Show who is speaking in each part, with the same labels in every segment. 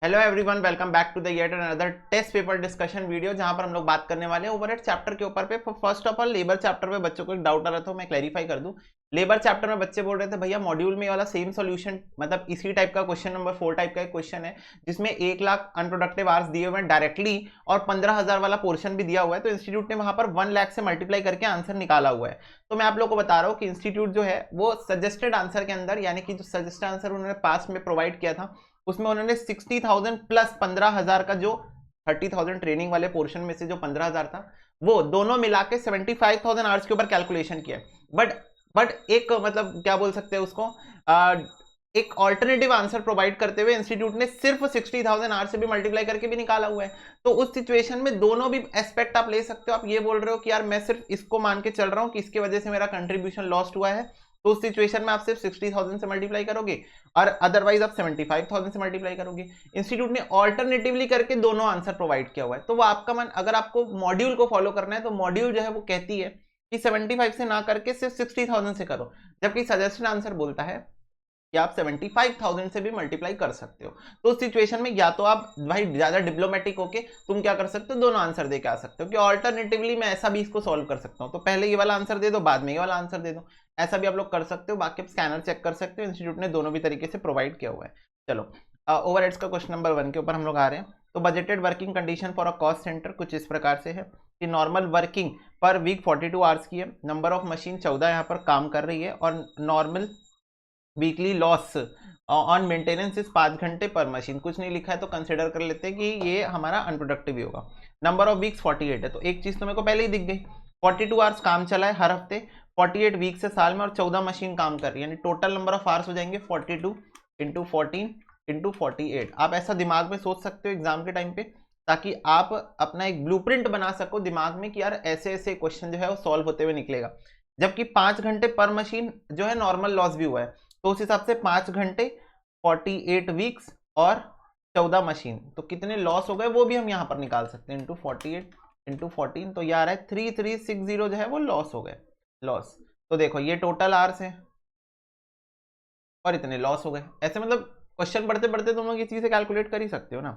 Speaker 1: Hello everyone, welcome back to the yet another test paper discussion video, जहां पर हम लोग बात करने वाले हैं ओवरहेड चैप्टर के ऊपर पे। First of all, labour chapter में बच्चों को एक डाउट आ रहा था, मैं क्लैरिफाई कर दूं। लेबर चैप्टर में बच्चे बोल रहे थे भैया मॉड्यूल में वाला सेम सॉल्यूशन, मतलब इसी टाइप का क्वेश्चन नंबर 4 टाइप का एक क्वेश्चन है जिसमें 1 लाख अनप्रोडक्टिव आवर्स दिए हुए हैं डायरेक्टली और 15,000 वाला पोर्शन भी दिया हुआ है। तो इंस्टीट्यूट ने वहां पर 1 लाख से मल्टीप्लाई करके आंसर निकाला हुआ है। तो मैं आप लोग को बता रहा हूँ कि इंस्टीट्यूट जो है वो सजेस्टेड आंसर के अंदर, यानी कि जो सजेस्टेड आंसर उन्होंने पास में प्रोवाइड किया था उसमें उन्होंने 60,000 प्लस 15,000 का, जो 30,000 ट्रेनिंग वाले पोर्शन में से जो 15,000 था, वो दोनों मिला के 75,000 आवर्स के ऊपर कैलकुलेशन किया। बट एक मतलब क्या बोल सकते हैं उसको, एक ऑल्टरनेटिव आंसर प्रोवाइड करते हुए इंस्टीट्यूट ने सिर्फ 60,000 आवर्स से भी मल्टीप्लाई करके भी निकाला हुआ है। तो उस सिचुएशन में दोनों भी एस्पेक्ट आप ले सकते हो। आप ये बोल रहे हो कि यार मैं सिर्फ इसको मान के चल रहा हूं कि इसकी वजह से मेरा कंट्रीब्यूशन लॉस्ट हुआ है, तो उस सिचुएशन में आप सिर्फ 60,000 से मल्टीप्लाई करोगे और अदरवाइज आप 75,000 से मल्टीप्लाई करोगे। इंस्टीट्यूट ने ऑल्टरनेटिवली करके दोनों आंसर प्रोवाइड किया हुआ है। तो वो आपका मन, अगर आपको मॉड्यूल को फॉलो करना है तो मॉड्यूल जो है वो कहती है कि 75 से ना करके सिर्फ 60,000 से करो, जबकि सजेस्टेड आंसर बोलता है कि आप 75,000 से भी मल्टीप्लाई कर सकते हो। तो उस सिचुएशन में या तो आप भाई ज्यादा डिप्लोमेटिक होके तुम क्या कर सकते हो, दोनों आंसर दे के आ सकते हो कि ऑल्टरनेटिवली मैं ऐसा भी इसको सॉल्व कर सकता हूँ, तो पहले ये वाला आंसर दे दो बाद में ये वाला आंसर दे दो। ऐसा भी आप लोग कर सकते हो। बाकी आप स्कैनर चेक कर सकते हो, इंस्टीट्यूट ने दोनों भी तरीके से प्रोवाइड किया हुआ है। चलो, ओवरहेड्स का क्वेश्चन नंबर 1 के ऊपर हम लोग आ रहे हैं। तो budgeted working condition for a cost centre कुछ इस प्रकार से है कि normal working per week 42 hours की है, नंबर ऑफ मशीन 14 यहाँ पर काम कर रही है और normal weekly loss on maintenance इस 5 घंटे पर मशीन। कुछ नहीं लिखा है तो कंसिडर कर लेते हैं कि ये हमारा अनप्रोडक्टिव ही होगा। नंबर ऑफ वीक्स 48 है, तो एक चीज तो मेरे को पहले ही दिख गई, 42 आवर्स काम चला है हर हफ्ते, 48 वीक से साल में, और 14 मशीन काम कर रही है, यानी टोटल नंबर ऑफ आवर्स हो जाएंगे 42 इंटू 14 इंटू 48। आप ऐसा दिमाग में सोच सकते हो एग्जाम के टाइम पे, ताकि आप अपना एक ब्लूप्रिंट बना सको दिमाग में कि यार ऐसे ऐसे क्वेश्चन जो है वो सॉल्व होते हुए निकलेगा। जबकि 5 घंटे पर मशीन जो है नॉर्मल लॉस भी हुआ है, तो उस हिसाब से 5 घंटे 48 वीक्स और 14 मशीन, तो कितने लॉस हो गए वो भी हम यहाँ पर निकाल सकते हैं, इंटू 48 इंटू 14, तो ये आ रहा है 3360 जो है वो लॉस हो गए, लॉस। तो देखो ये टोटल आवर्स है और इतने लॉस हो गए। ऐसे मतलब क्वेश्चन पढ़ते पढ़ते तुम लोग ये चीजें कैलकुलेट कर ही सकते हो ना।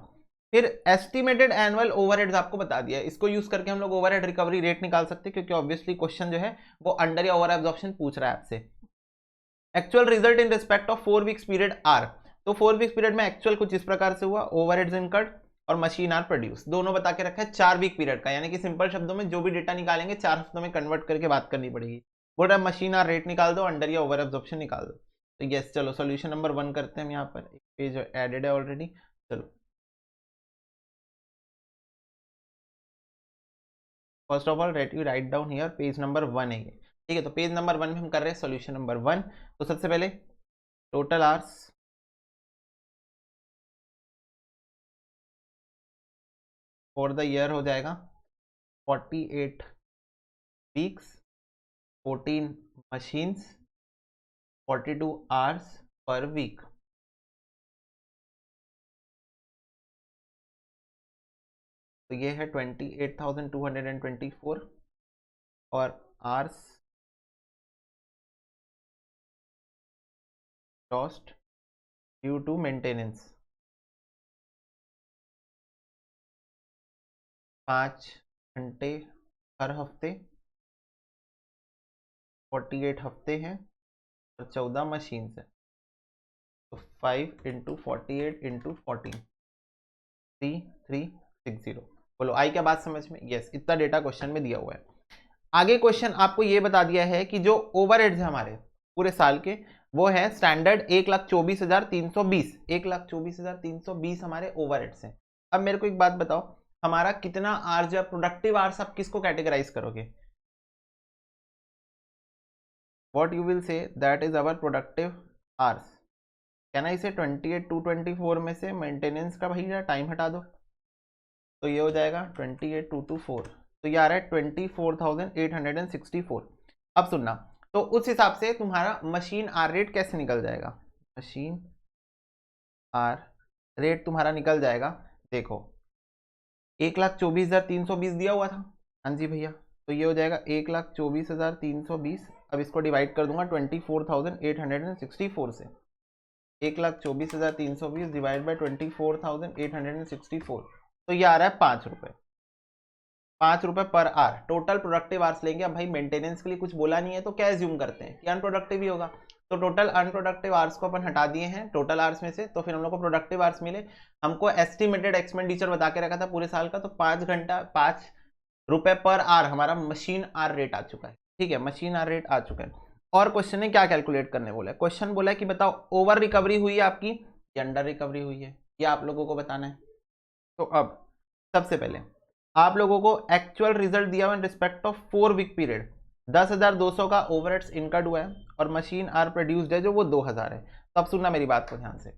Speaker 1: फिर एस्टिमेटेड एनुअल ओवरहेड्स आपको बता दिया है, इसको यूज करके हम लोग ओवरहेड रिकवरी रेट निकाल सकते हैं, क्योंकि ऑब्वियसली क्वेश्चन जो है वो अंडर या ओवर एब्जॉर्प्शन पूछ रहा है आपसे। Actual result in respect of 4 weeks period are, तो 4 वीक्स पीरियड में एक्चुअल कुछ इस प्रकार से हुआ, ओवरहेड्स इनकर्ड और मशीन आर प्रोड्यूस, दोनों बता के रखा है 4 वीक पीरियड का, यानी कि सिंपल शब्दों में जो भी डेटा निकालेंगे 4 हफ्तों में कन्वर्ट करके बात करनी पड़ेगी। बोल रहा है मशीन आर रेट निकाल दो, अंडर या ओवर एब्जॉर्प्शन निकाल दो। तो यस, चलो सोल्यूशन नंबर 1 करते हैं हम, यहाँ पर एक पेज एडेड है ऑलरेडी। चलो, first of all you write down here page number 1 है ये, ठीक है। तो पेज नंबर 1 में हम कर रहे हैं सोल्यूशन नंबर 1। तो सबसे पहले total hours for the year हो जाएगा 48 weeks, 14 machines, 42 hours per week. तो ये है 28,224 और hours lost due to maintenance 5 घंटे हर हफ्ते, 48 हफ्ते हैं और 14 मशीन है, तो 5 इंटू 48 इंटू 14, 3360। बोलो आई क्या बात समझ में? यस, इतना डेटा क्वेश्चन में दिया हुआ है। आगे क्वेश्चन आपको ये बता दिया है कि जो ओवरहेड्स है हमारे पूरे साल के, वो है स्टैंडर्ड 1,24,320, 1,24,320 हमारे ओवरहेड्स हैं। अब मेरे को एक बात बताओ, हमारा कितना आवर्स या प्रोडक्टिव आवर्स आप किसको कैटेगराइज करोगे? What you will say that is our productive hours. Can I से 28,224 में से मेंटेनेंस का भैया टाइम हटा दो, तो ये हो जाएगा 28,224, तो ये आ रहा है 24,864। अब सुनना, तो उस हिसाब से तुम्हारा मशीन आर रेट कैसे निकल जाएगा? मशीन आर रेट तुम्हारा निकल जाएगा, देखो 1,24,320 दिया हुआ था, हाँ जी भैया, तो ये हो जाएगा 1,24,320। अब इसको डिवाइड कर दूंगा 24,864 से, 1,24,320 डिवाइड बाई 24,864, तो ये आ रहा है 5 रुपये। 5 रुपये per hour total productive hours लेंगे। अब भाई मेंटेनेंस के लिए कुछ बोला नहीं है तो क्या एज्यूम करते हैं कि अनप्रोडक्टिव ही होगा, तो टोटल अनप्रोडक्टिव आवर्स को अपन हटा दिए हैं टोटल आवर्स में से, तो फिर हम लोग को प्रोडक्टिव आवर्स मिले। हमको एस्टिमेटेड एक्सपेंडिचर बता के रखा था पूरे साल का, तो 5 घंटा 5 रुपए पर आवर हमारा मशीन आर रेट आ चुका है। ठीक है, मशीन आर रेट आ चुका है। और क्वेश्चन ने क्या कैलकुलेट करने बोला है, क्वेश्चन बोला है कि बताओ ओवर रिकवरी हुई है आपकी या अंडर रिकवरी हुई है, ये आप लोगों को बताना है। तो अब सबसे पहले आप लोगों को एक्चुअल रिजल्ट दिया हुआ in respect of 4 week period, 10,200 का ओवरहेड्स इनकर्ड हुआ है और मशीन आर प्रोड्यूस्ड है जो वो 2,000 है। तो अब सुनना मेरी बात को ध्यान से,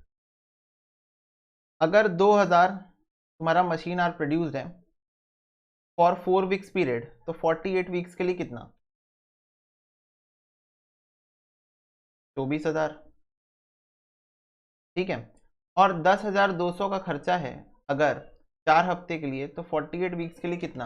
Speaker 1: अगर 2,000 तुम्हारा मशीन आर प्रोड्यूस्ड है फॉर 4 वीक्स पीरियड, तो 48 वीक्स के लिए कितना, 24,000। ठीक है, और 10,200 का खर्चा है अगर 4 हफ्ते के लिए, तो 48 वीक्स के लिए कितना,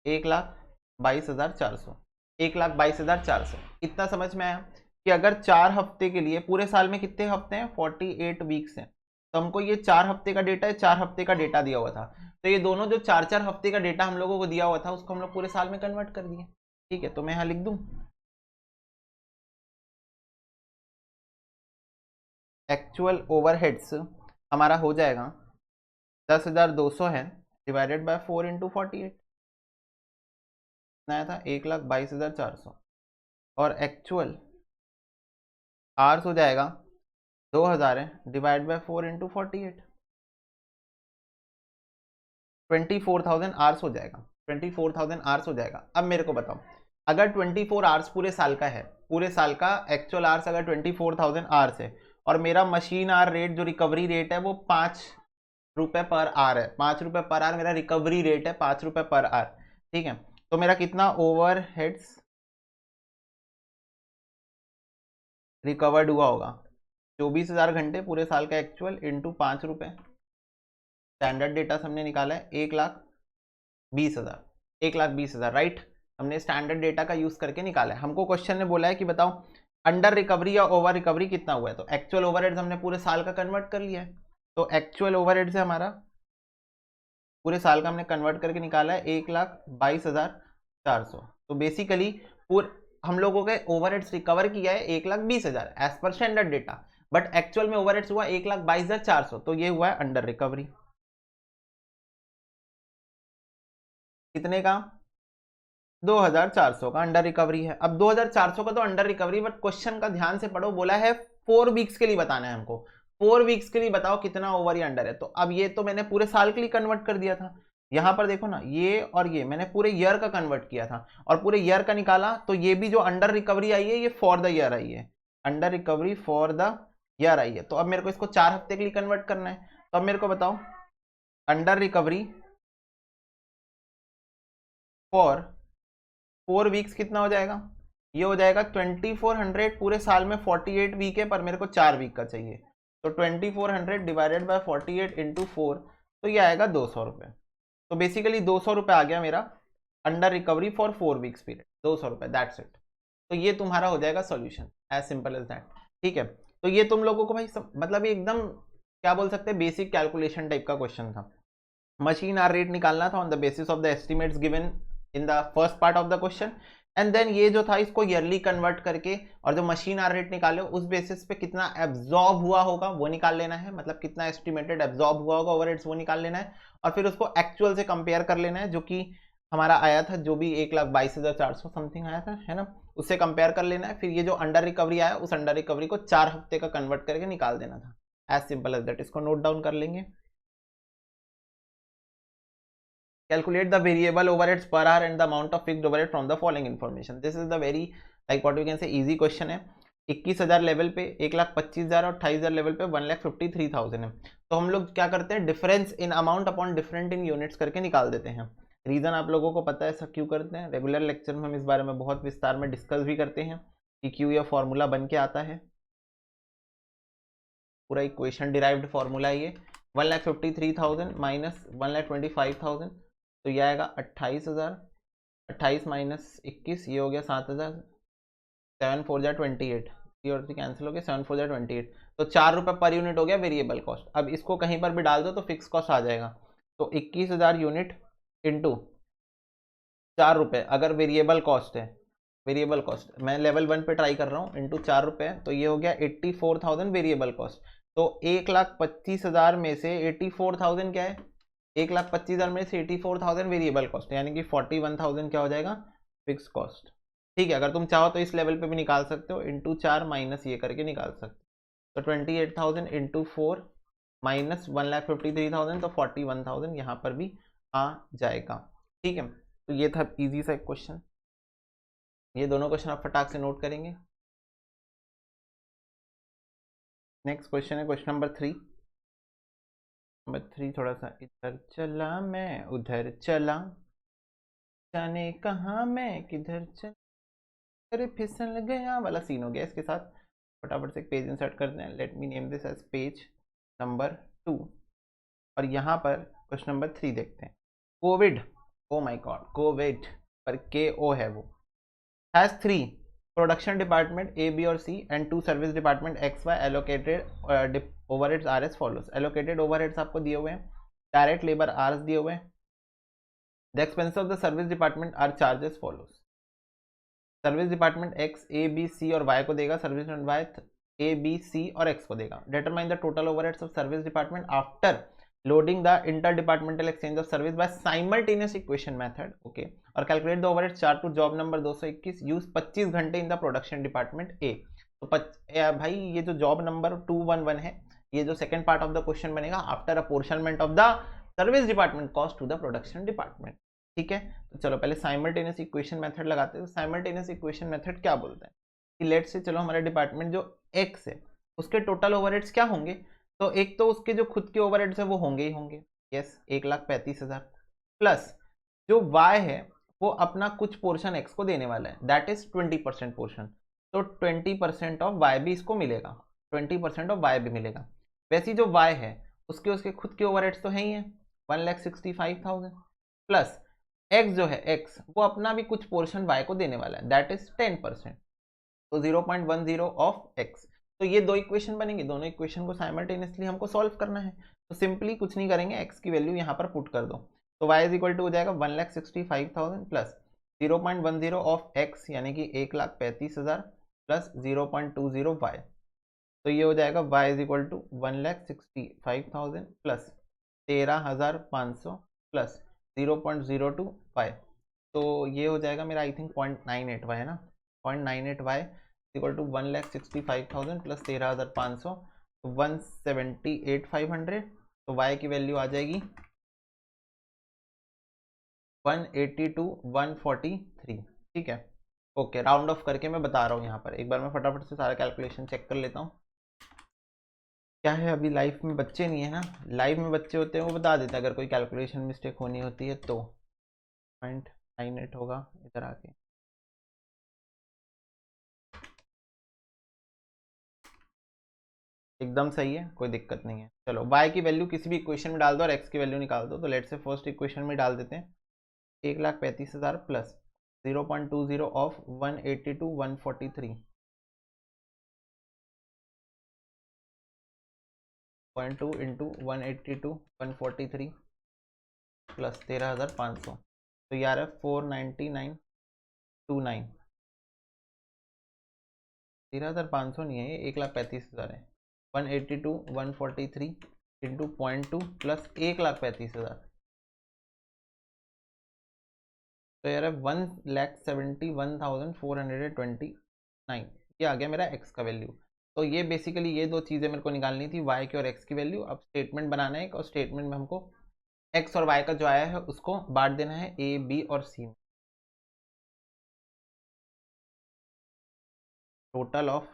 Speaker 1: 1,22,400। 1,22,400 इतना समझ में आया कि अगर 4 हफ्ते के लिए, पूरे साल में कितने हफ्ते हैं, 48 वीक्स हैं, तो हमको ये 4 हफ्ते का डेटा है, 4 हफ्ते का डेटा दिया हुआ था, तो ये दोनों जो 4-4 हफ्ते का डेटा हम लोगों को दिया हुआ था उसको हम लोग पूरे साल में कन्वर्ट कर दिए। ठीक है, तो मैं यहाँ लिख दूं एक्चुअल ओवरहेड्स हमारा हो जाएगा 10,200 है डिवाइडेड बाय 4 इंटू 48, आया था 1,22,400, और एक्चुअल आवर्स हो जाएगा 2,000 है डिवाइड बाय 4 इंटू 48, 24,000 आवर्स हो जाएगा। 24,000 आवर्स हो जाएगा। अब मेरे को बताओ, अगर 24 आवर्स पूरे साल का है, पूरे साल का एक्चुअल आवर्स अगर 24,000 आवर्स है, और मेरा मशीन आवर रेट जो रिकवरी रेट है वो 5 रुपए पर आवर है, 5 रुपए पर आवर मेरा रिकवरी रेट है, 5 रुपए पर आवर। ठीक है, तो मेरा कितना ओवरहेड्स रिकवर्ड हुआ होगा, 24,000 घंटे पूरे साल का एक्चुअल इंटू 5 रुपए, स्टैंडर्ड डेटा हमने निकाला है 1,20,000, 1,20,000 राइट, हमने स्टैंडर्ड डेटा का यूज करके निकाला है। हमको क्वेश्चन ने बोला है कि बताओ अंडर रिकवरी या ओवर रिकवरी कितना हुआ है, तो एक्चुअल ओवरहेड्स हमने पूरे साल का कन्वर्ट कर लिया है, तो एक्चुअल ओवरहेड से हमारा पूरे साल का हमने कन्वर्ट करके निकाला है 1,22,400। तो बेसिकली हम लोगों के ओवरहेड्स रिकवर किया है 1,20,000 as per standard data, but actual में ओवरहेड्स हुआ 1,22,400, तो ये हुआ है अंडर रिकवरी। कितने का, 2,400 का अंडर रिकवरी है। अब 2,400 का तो अंडर रिकवरी, बट क्वेश्चन का ध्यान से पढ़ो, बोला है 4 वीक्स के लिए बताना है हमको, 4 वीक्स के लिए बताओ कितना ओवर या अंडर है। तो अब ये तो मैंने पूरे साल के लिए कन्वर्ट कर दिया था, यहां पर देखो ना, ये और ये मैंने पूरे ईयर का कन्वर्ट किया था और पूरे ईयर का निकाला, तो ये भी जो अंडर रिकवरी आई है ये फॉर द ईयर आई है, under recovery for the year I है। तो अब मेरे को इसको 4 हफ्ते के लिए कन्वर्ट करना है, तो अब मेरे को बताओ अंडर रिकवरी फॉर 4 वीक्स कितना हो जाएगा, ये हो जाएगा 2400 पूरे साल में, 48 वीक है पर मेरे को 4 वीक का चाहिए, तो 2400 डिवाइडेड बाय 48 इंटू 4, तो ये आएगा 200 रुपये। तो बेसिकली 200 रुपये आ गया मेरा under recovery for 4 weeks period, 200 रुपये, दैट्स इट। तो ये तुम्हारा हो जाएगा solution, as simple as that. ठीक है, तो ये तुम लोगों को भाई मतलब ये एकदम क्या बोल सकते हैं, बेसिक कैलकुलेशन टाइप का क्वेश्चन था। मशीन आर रेट निकालना था on the basis of the estimates given in the first part of the question, and then ये जो था इसको ईयरली कन्वर्ट करके, और जो मशीन आर रेट निकाले उस बेसिस पे कितना एब्जॉर्ब हुआ होगा वो निकाल लेना है, मतलब कितना एस्टिमेटेड एब्जॉर्ब हुआ होगा ओवरहेड्स वो निकाल लेना है, और फिर उसको एक्चुअल से कंपेयर कर लेना है, जो कि हमारा आया था, जो भी 1,22,400 समथिंग आया था, है ना, उससे कंपेयर कर लेना है। फिर ये जो अंडर रिकवरी आया उस अंडर रिकवरी को 4 हफ्ते का कन्वर्ट करके निकाल देना था, एज सिंपल एज दैट। इसको नोट डाउन कर लेंगे। Calculate the variable overheads per hour and the amount of fixed overhead from the following information. This is the very like what we can say easy question है। 21,000 level पे 1,25,000 और 28,000 level पे 1,53,000 है। तो हम लोग क्या करते हैं, difference in amount upon different in units करके निकाल देते हैं। रीजन आप लोगों को पता है ऐसा क्यों करते हैं, रेगुलर लेक्चर में हम इस बारे में बहुत विस्तार में डिस्कस भी करते हैं कि क्यों यह फॉर्मूला बन के आता है, पूरा इक्वेशन डिराइव्ड फॉर्मूला ये 1,53,000 माइनस 1,25,000, तो ये आएगा 28,000, 28 माइनस 21 ये हो गया 7,000, 7 4 जा 28, 3 और 3 कैंसिल हो गया, 7 4 जा 28, तो 4 रुपये पर यूनिट हो गया वेरिएबल कॉस्ट। अब इसको कहीं पर भी डाल दो तो फिक्स कॉस्ट आ जाएगा, तो 21,000 यूनिट इंटू 4 रुपये अगर वेरिएबल कॉस्ट है, वेरिएबल कॉस्ट मैं लेवल 1 पे ट्राई कर रहा हूँ, इंटू 4 रुपये, तो ये हो गया 84,000 वेरिएबल कॉस्ट। तो 1,25,000 में से 84,000 क्या है, 1,25,000 में से 84,000 वेरिएबल कॉस्ट, यानी कि 41,000 क्या हो जाएगा फिक्स कॉस्ट। ठीक है, अगर तुम चाहो तो इस लेवल पे भी निकाल सकते हो, इंटू 4 माइनस ये करके निकाल सकते हो, तो 28,000 इंटू 4 माइनस 1,53,000, तो 41,000 यहाँ पर भी आ जाएगा। ठीक है, तो ये था इजी सा क्वेश्चन, ये दोनों क्वेश्चन आप फटाक से नोट करेंगे। नेक्स्ट क्वेश्चन है क्वेश्चन नंबर 3। नंबर 3 थोड़ा सा, इधर चला मैं उधर चला, जाने कहाँ मैं किधर चला, अरे फिसल गया वाला सीन हो गया। इसके साथ फटाफट से एक पेज इंसर्ट करते हैं, let me name this as page number 2, और यहाँ पर क्वेश्चन नंबर 3 देखते हैं। Covid, oh my god, Covid पर KO है वो, has 3 production department A, B और C and 2 service department X, Y, allocated overheads are as follows. Allocated overheads आपको दिए हुए हैं, डायरेक्ट लेबर आर्स दिए हुए हैं, the expense of the service department are charges follows. Service department X, A, B, C और Y को देगा, service department Y A, B, C और X को देगा। Determine the total overheads of service department after loading the inter departmental exchange of service by simultaneous equation method, okay, और calculate the overheads charged to job number 221, use 25 घंटे in the production department A। तो भाई ये जो job number 211 है, ये जो second part of the question बनेगा, after apportionment of the service department cost to the production department. ठीक है, तो चलो पहले साइमल्टेनियस इक्वेशन मेथड लगाते हैं। साइमल्टेनियस इक्वेशन मेथड क्या बोलते हैं कि लेट से, चलो हमारा डिपार्टमेंट जो X है उसके टोटल ओवरहेड्स क्या होंगे, तो एक तो उसके जो खुद के ओवरहेड्स है वो होंगे ही होंगे, यस 1,35,000, प्लस जो Y है वो अपना कुछ पोर्शन X को देने वाला है, दैट इज 20% पोर्शन, तो 20% ऑफ Y भी इसको मिलेगा, 20% ऑफ Y भी मिलेगा। वैसे जो Y है उसके खुद के ओवरहेड्स तो है ही है 1,65,000, प्लस X जो है X वो अपना भी कुछ पोर्शन Y को देने वाला है, दैट इज 10%, तो 0.10 ऑफ X। तो ये दो इक्वेशन बनेंगे, दोनों इक्वेशन को साइमल्टेनियसली हमको सॉल्व करना है, तो सिंपली कुछ नहीं करेंगे, X की वैल्यू यहाँ पर पुट कर दो, तो Y इज इक्वल टू हो जाएगा 1,65,000 प्लस 0.10 ऑफ X यानी कि 1,35,000 प्लस 0.20 Y, तो ये हो जाएगा Y is equal to 1,65,000 plus 13,500 plus 0.02 Y, तो ये हो जाएगा मेरा आई थिंक 0.98 Y है ना, 0.98 Y इक्वल टू 1,65,000 प्लस 13,500, 178,500, तो Y की वैल्यू आ जाएगी 182,143। ठीक है, ओके, राउंड ऑफ करके मैं बता रहा हूँ यहाँ पर, एक बार मैं फटाफट से सारा कैलकुलेशन चेक कर लेता हूँ। क्या है, अभी लाइफ में बच्चे नहीं है ना, लाइव में बच्चे होते हैं वो बता देते हैं अगर कोई कैलकुलेशन मिस्टेक होनी होती है तो। 0.98 होगा इधर आके, एकदम सही है, कोई दिक्कत नहीं है। चलो y की वैल्यू किसी भी इक्वेशन में डाल दो और x की वैल्यू निकाल दो, तो लेट से फर्स्ट इक्वेशन में डाल देते हैं 1,35,000 प्लस 0.20 ऑफ 182,143 0.2 इंटू 182,143 प्लस 13,500, तो यार है 499,29, 13,500 नहीं है ये, 1,35,000 है, 182,143 इंटू 0.2 प्लस 1,35,000, तो यार 1,71,429, ये आ गया मेरा x का वैल्यू। तो ये बेसिकली ये दो चीज़ें मेरे को निकालनी थी, y की और x की वैल्यू। अब स्टेटमेंट बनाना है, और स्टेटमेंट में हमको x और y का जो आया है उसको बांट देना है a, b और c में। टोटल ऑफ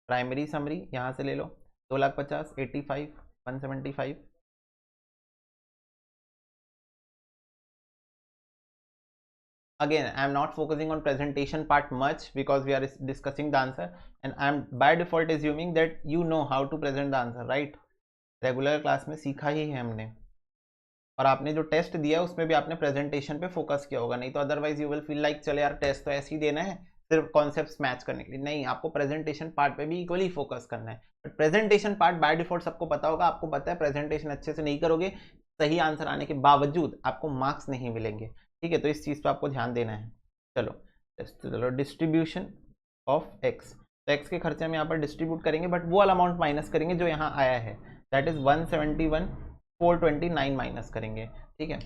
Speaker 1: प्राइमरी समरी यहाँ से ले लो, 2,50,000, 85, 175, again I am not focusing on presentation part much because we are discussing the answer and I am by default assuming that you know how to present the answer, right? Regular class में सीखा ही है हमने, और आपने जो test दिया उसमें भी आपने प्रेजेंटेशन पे फोकस किया होगा, नहीं तो otherwise you will feel like चले यार टेस्ट तो ऐसे ही देना है, सिर्फ कॉन्सेप्ट्स मैच करने के लिए नहीं, आपको प्रेजेंटेशन पार्ट पे भी इक्वली फोकस करना है। But presentation part by default सबको पता होगा, आपको पता है प्रेजेंटेशन अच्छे से नहीं करोगे, सही आंसर आने के बावजूद आपको मार्क्स नहीं मिलेंगे, ठीक है। तो इस चीज़ पे आपको ध्यान देना है। चलो डिस्ट्रीब्यूशन ऑफ एक्स, तो एक्स के खर्चे हम यहाँ पर डिस्ट्रीब्यूट करेंगे, बट वो वाला अमाउंट माइनस करेंगे जो यहाँ आया है, दैट इज 171,429 माइनस करेंगे, ठीक है।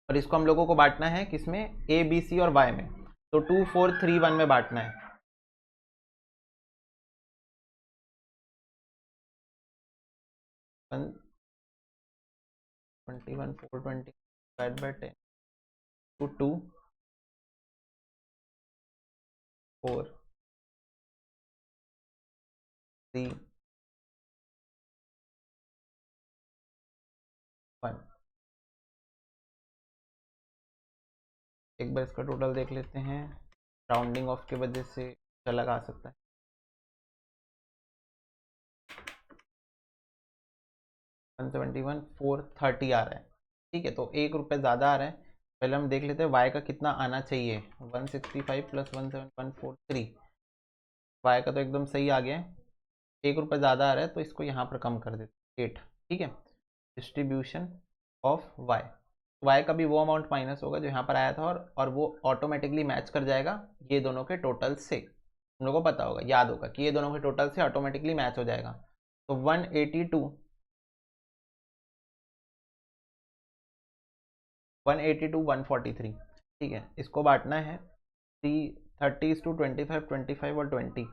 Speaker 1: और इसको हम लोगों को बांटना है किसमें, ए बी सी और वाई में, तो 2431 में बांटना है। One 21,420 divide by 10 to 2 4 3 1। एक बार इसका टोटल देख लेते हैं, राउंडिंग ऑफ की वजह से अलग आ सकता है। 171,430 आ रहा है, ठीक है। तो ₹1 ज़्यादा आ रहा है। पहले हम देख लेते हैं वाई का कितना आना चाहिए, 165 + 17143, वाई का तो एकदम सही आ गया है। ₹1 ज़्यादा आ रहा है तो इसको यहाँ पर कम कर देते 8, ठीक है। डिस्ट्रीब्यूशन ऑफ वाई, वाई का भी वो अमाउंट माइनस होगा जो यहाँ पर आया था, और वो ऑटोमेटिकली मैच कर जाएगा ये दोनों के टोटल से। हम लोगों को पता होगा, याद होगा कि ये दोनों के टोटल से ऑटोमेटिकली मैच हो जाएगा। तो 143, ठीक है। इसको बांटना है 30:25, 25 और 20।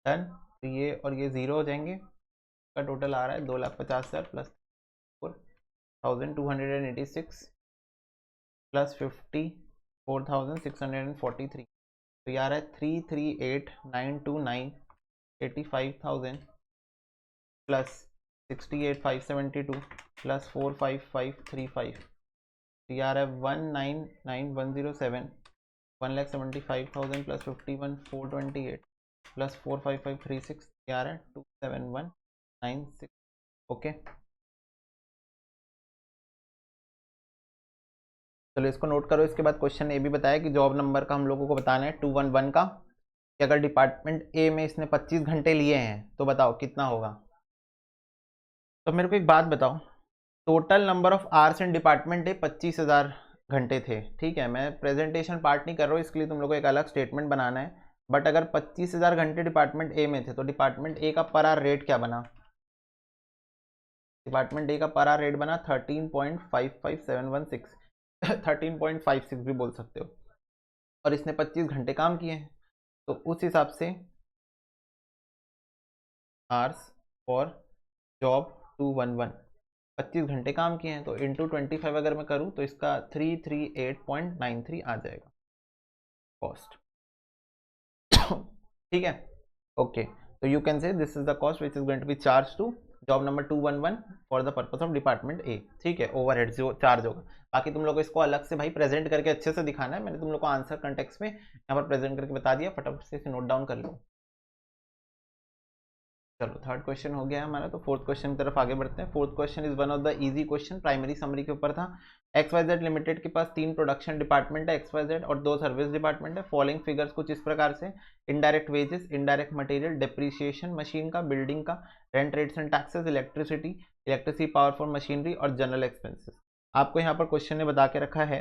Speaker 1: डन, तो ये और ये ज़ीरो हो जाएंगे, का टोटल आ रहा है 2,50,000 प्लस 4,286 प्लस 54,643, तो ये आ रहा है 338,929 85,000 प्लस 68,572 प्लस 45535, तो ये आ रहा है 199,107 1,75,000 प्लस 51,428 प्लस 45536, ये आ रहा है 27196। ओके, चलो इसको नोट करो। इसके बाद क्वेश्चन ए भी बताया कि जॉब नंबर का हम लोगों को बताना है 211 का, कि अगर डिपार्टमेंट ए में इसने 25 घंटे लिए हैं तो बताओ कितना होगा। तो मेरे को एक बात बताओ, total number of hours in department A 25,000 घंटे थे, ठीक है। मैं प्रेजेंटेशन पार्ट नहीं कर रहा हूँ, इसके लिए तुम लोग को एक अलग स्टेटमेंट बनाना है। बट अगर 25,000 घंटे डिपार्टमेंट ए में थे तो डिपार्टमेंट ए का पर आवर रेट क्या बना, डिपार्टमेंट ए का पर आवर रेट बना 13.55716 13.56 भी बोल सकते हो, और इसने 25 घंटे काम किए हैं, तो उस हिसाब से आवर्स फॉर जॉब 211 25 घंटे काम किए हैं, तो इंटू 25 अगर मैं करूँ तो इसका 338.93 आ जाएगा कॉस्ट। ठीक है, ओके। तो you can say this is the cost which is going to be charge to job number 211 for the purpose of department A, ठीक है। ओवरहेड जो चार्ज होगा, बाकी तुम लोग को इसको अलग से भाई प्रेजेंट करके अच्छे से दिखाना है। मैंने तुम लोग को आंसर कंटेक्स्ट में यहाँ पर प्रेजेंट करके बता दिया, फटाफट से इसे नोट डाउन कर लो। चलो थर्ड क्वेश्चन हो गया हमारा, तो फोर्थ क्वेश्चन की तरफ आगे बढ़ते हैं। Fourth question is one of the easy question, primary summary के ऊपर था। XYZ लिमिटेड के पास 3 प्रोडक्शन डिपार्टमेंट है XYZ और 2 सर्विस डिपार्टमेंट है। फॉलोइंग फिगर्स कुछ इस प्रकार से, indirect wages, indirect material, depreciation machine का, बिल्डिंग का, rent rates and taxes, electricity power for machinery और जनरल एक्सपेंसेस। आपको यहाँ पर क्वेश्चन ने बता के रखा है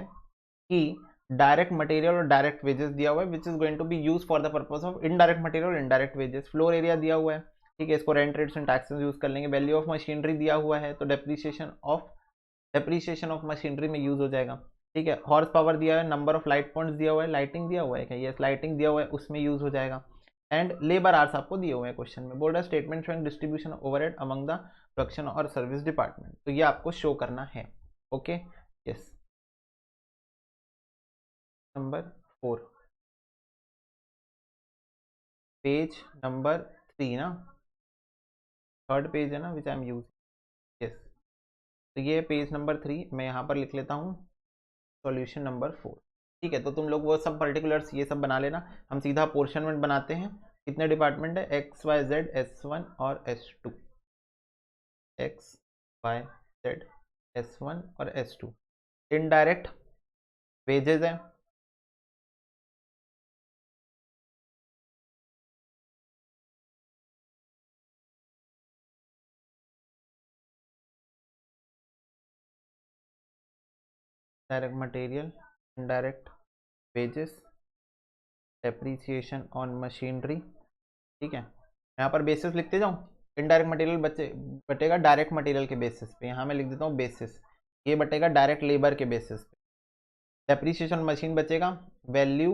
Speaker 1: कि डायरेक्ट मटेरियल और डायरेक्ट वेजेस दिया हुआ है which is going to be use for the purpose of indirect material और इनडायरेक्ट वेजेस। फ्लोर एरिया दिया हुआ है, ठीक है, इसको rent rates and taxes use कर लेंगे। वैल्यू ऑफ मशीनरी दिया हुआ है तो डेप्रीशिएशन ऑफ मशीनरी में यूज हो जाएगा, ठीक है। हॉर्स पावर दिया है, नंबर ऑफ लाइट पॉइंट्स दिया हुआ है, लाइटिंग दिया हुआ है क्या, यस लाइटिंग दिया हुआ है, उसमें यूज हो जाएगा। एंड लेबर आवर्स आपको दिए हुए हैं क्वेश्चन में, बोल रहा है statement showing distribution overhead among the production और सर्विस डिपार्टमेंट, तो ये आपको शो करना है। Okay, yes. Number 4, page number 3 ना, थर्ड पेज है ना विच आई एम यूज, यस। तो ये पेज नंबर 3 मैं यहाँ पर लिख लेता हूँ। Solution number 4। ठीक है, तो तुम लोग वो सब पर्टिकुलर्स ये सब बना लेना। हम सीधा अपोर्शनमेंट बनाते हैं। कितने डिपार्टमेंट है, एक्स वाई जेड S1 और S2, x Y Z S1 और S2। इनडायरेक्ट वेजेस है, direct material, indirect wages, depreciation on machinery. ठीक है, यहाँ पर बेसिस लिखते जाऊँ। इनडायरेक्ट मटेरियल बटेगा डायरेक्ट मटेरियल के बेसिस पे, यहाँ मैं लिख देता हूँ बेसिस। ये बटेगा डायरेक्ट लेबर के बेसिस पे। डेप्रीसिएशन मशीन बचेगा वैल्यू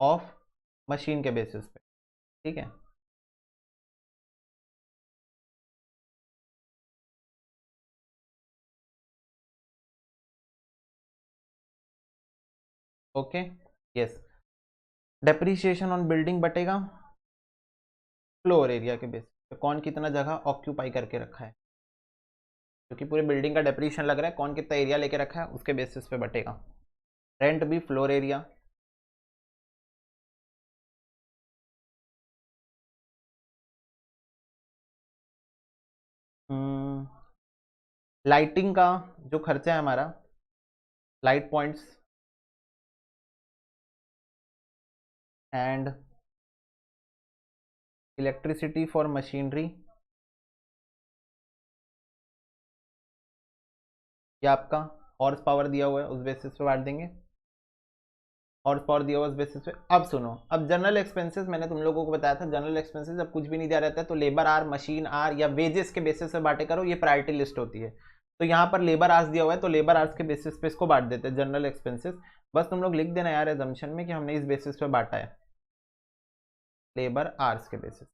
Speaker 1: ऑफ मशीन के बेसिस पे। ठीक है, okay yes. Depreciation on building बटेगा फ्लोर एरिया के बेसिस पे, कौन कितना जगह ऑक्यूपाई करके रखा है, क्योंकि पूरे बिल्डिंग का डेप्रीशिएशन लग रहा है, कौन कितना एरिया लेके रखा है उसके बेसिस पे बटेगा। रेंट भी फ्लोर एरिया। लाइटिंग का जो खर्चा है हमारा, light points and electricity for machinery, ये आपका हॉर्स पावर दिया हुआ है उस बेसिस पे बांट देंगे। हॉर्स पावर दिया हुआ उस बेसिस पे। अब सुनो, अब जनरल एक्सपेंसेस मैंने तुम लोगों को बताया था, जनरल एक्सपेंसेस जब कुछ भी नहीं दिया रहता है तो लेबर आर, मशीन आर या वेजेस के बेसिस पे बांटे करो, ये प्रायोरिटी लिस्ट होती है। तो यहाँ पर लेबर आर्स दिया हुआ है तो लेबर आर्स के बेसिस पे इसको बांट देते हैं जनरल एक्सपेंसेस। बस तुम लोग लिख देना यार एजम्पशन में कि हमने इस बेसिस पे बांटा है, लेबर आर्स के बेसिस।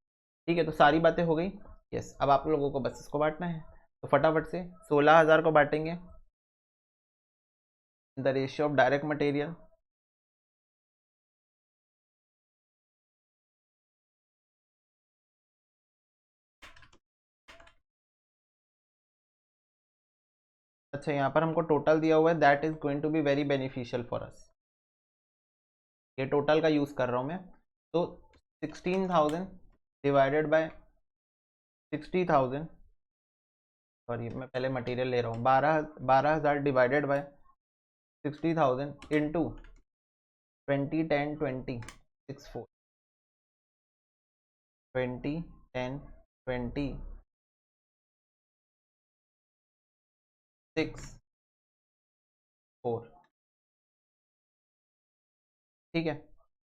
Speaker 1: ठीक है, तो सारी बातें हो गई। यस, अब आप लोगों को बस इसको बांटना है, तो फटाफट से 16,000 को बांटेंगे the ratio of direct material. अच्छा, यहाँ पर हमको टोटल दिया हुआ है, that is going to be very beneficial for us. ये टोटल का यूज कर रहा हूँ मैं, तो 16,000 डिवाइडेड बाय 60,000, सॉरी मैं पहले मटेरियल ले रहा हूँ, 12,000 डिवाइडेड बाय 60,000 इंटू 20 10 20 64 20 10 20 6 4। ठीक है,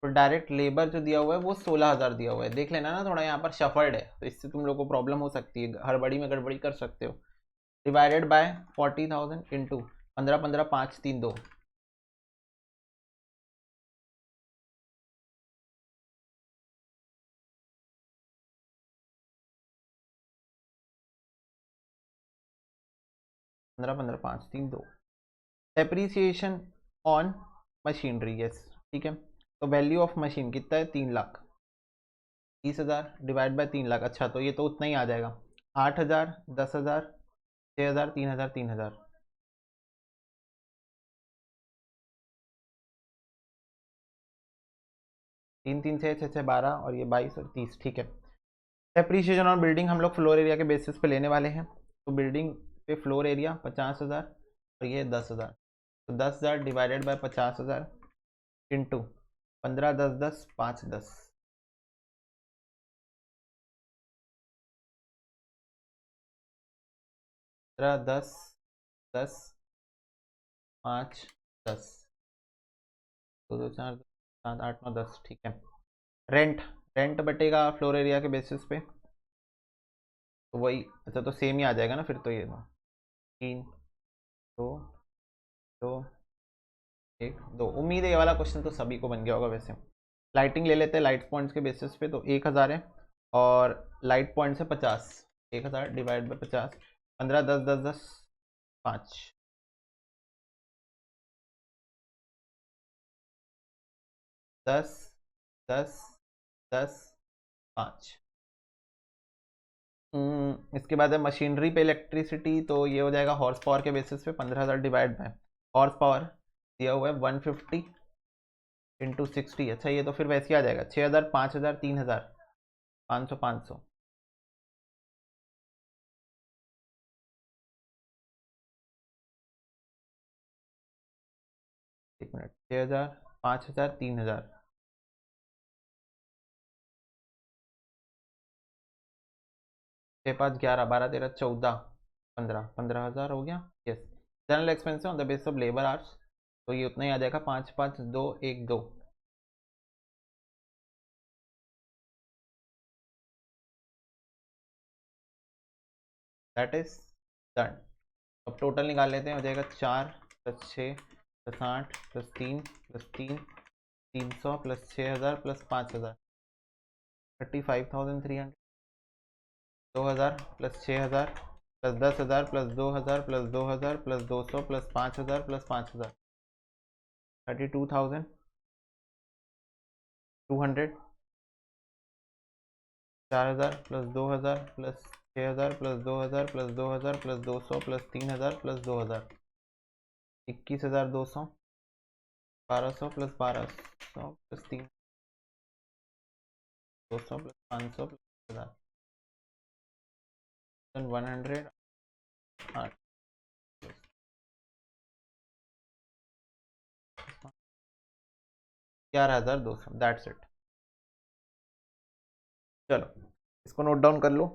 Speaker 1: तो डायरेक्ट लेबर जो दिया हुआ है वो 16,000 दिया हुआ है। देख लेना ना, थोड़ा यहाँ पर शफर्ड है तो इससे तुम लोग को प्रॉब्लम हो सकती है, हड़बड़ी में गड़बड़ी कर सकते हो। Divided by 40,000 into 15 15 5 3 2, 15 15 5 3 2। Depreciation on machinery, yes ठीक है। तो वैल्यू ऑफ मशीन कितना है, 3,00,000, 30,000 डिवाइड बाय 3,00,000। अच्छा, तो ये तो उतना ही आ जाएगा, 8,000 10,000 6,000 3,000 3,000। 3 3 6 6 6 12 और ये 22 और 30। ठीक है, डेप्रीशिएशन ऑन बिल्डिंग हम लोग फ्लोर एरिया के बेसिस पे लेने वाले हैं, तो बिल्डिंग पे फ्लोर एरिया 50,000 और ये 10,000, तो 10,000 डिवाइडेड बाय 50,000 इंटू 15 10 10 5 10, 15 10 10 5 10, 2 2 4 7 8 9 10। ठीक है, रेंट, रेंट बटेगा फ्लोर एरिया के बेसिस पे, तो वही, अच्छा तो सेम ही आ जाएगा ना फिर तो, ये 3 2 2 1 2। उम्मीद है ये वाला क्वेश्चन तो सभी को बन गया होगा। वैसे लाइटिंग ले लेते हैं लाइट पॉइंट्स के बेसिस पे, तो 1,000 है और लाइट पॉइंट्स है 50, 1,000 डिवाइड बाई 50, 15 10 10 10 5, 10 10 10 5। इसके बाद है मशीनरी पे इलेक्ट्रिसिटी, तो ये हो जाएगा हॉर्स पावर के बेसिस पे 15,000 डिवाइड बाय हॉर्स पावर दिया हुआ है 150 इंटू 60। अच्छा ये तो फिर वैसे ही आ जाएगा 6000 5000 3000 500 500। एक मिनट 6000 5000 3000 6 5 11 12 13 14 15 15,000 हो गया। Yes, general expense on the base of labour hours, तो ये उतना ही आ जाएगा 5 5 2 1 2। That is done. अब टोटल निकाल लेते हैं, हो जाएगा 4 + 6 + 8 + 3 + 3 300 + 6000 + 5000 35,300। 2000 + 6000 + 10,000 + 2000 + 2000 + 200 + 5000 + 5000 32,200। 4000 + 2000 + 6000 + 2000 + 2000 + 200 + 3000 + 2000 21,200। 1200 + 1200 + 3 200 + 500 + 1000 100 11,200। That's it. चलो इसको नोट डाउन कर लो।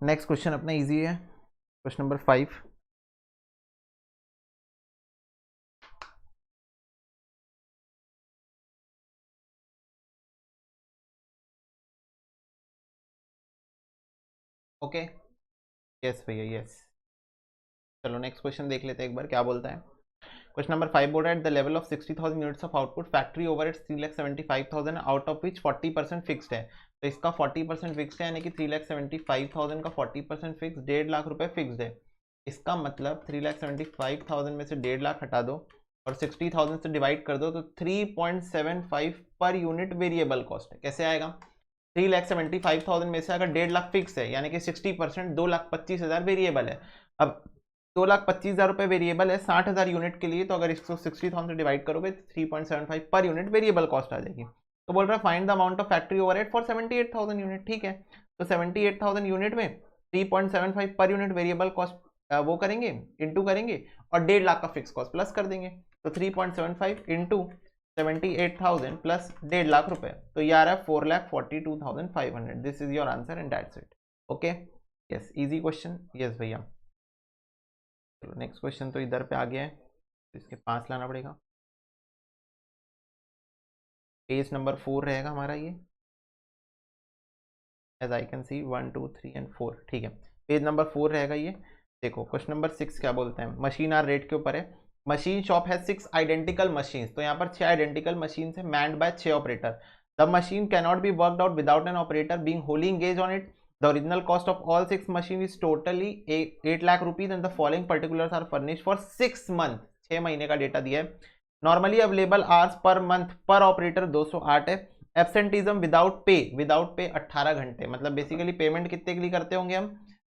Speaker 1: नेक्स्ट क्वेश्चन अपना इजी है, क्वेश्चन नंबर 5। ओके यस भैया यस। चलो नेक्स्ट क्वेश्चन देख लेते हैं एक बार क्या बोलता है। क्वेश्चन नंबर 5 बोल रहा है at the level of 60,000 units of output factory overheads 3,75,000 out of which 40% fixed है। तो इसका 40% फिक्स्ड है, यानी कि 3,75,000 का 40% फिक्स 1.5 लाख रुपए फिक्स्ड है। इसका मतलब 3,75,000 में से 1.5 लाख हटा दो और 60,000 से डिवाइड कर दो, तो 3.75 पर यूनिट वेरिएबल कॉस्ट है। कैसे आएगा? 3,75,000 में से अगर 1.5 लाख फिक्स है, यानी कि 60% 2,25,000 वेरिएबल है। अब 2,25,000 रुपए वेरिएबल है 60,000 यूनिट के लिए, तो अगर इसको 60,000 से डिवाइड करोगे 3.75 पर यूनिट वेरिएबल कॉस्ट आ जाएगी। तो बोल रहा है find the amount of factory overhead for 78,000 unit. ठीक है, तो 78,000 यूनिट में 3.75 पर यूनिट वेरिएबल कॉस्ट वो करेंगे, इंटू करेंगे और 1.5 लाख का फिक्स कॉस्ट प्लस कर देंगे। तो 3.75 इंटू 78,000 प्लस 1.5 लाख रुपए, तो ये आ रहा है 4,42,500। This is your answer and that's it. Okay yes, easy question. Yes भैया। चलो नेक्स्ट क्वेश्चन तो इधर पे आ गया है, तो इसके पास लाना पड़ेगा। पेज नंबर 4 रहेगा हमारा ये, as I can see 1 2 3 and 4। ठीक है, पेज नंबर 4 रहेगा ये। देखो क्वेश्चन नंबर 6 क्या बोलते हैं, मशीन आर रेट के ऊपर है। मशीन शॉप है 6 आइडेंटिकल मशीन, तो यहाँ पर 6 आइडेंटिकल मशीन है manned by 6 operator. The machine can not be worked out without an operator being wholly engage on it. The original cost of all 6 machine is totally 8 lakh rupees and the following particulars are furnished for 6 month. 6 महीने का data दिया है। Normally available hours per month per operator 208 है। Absenteeism without pay 18 घंटे, मतलब basically payment कितने के लिए करते होंगे हम?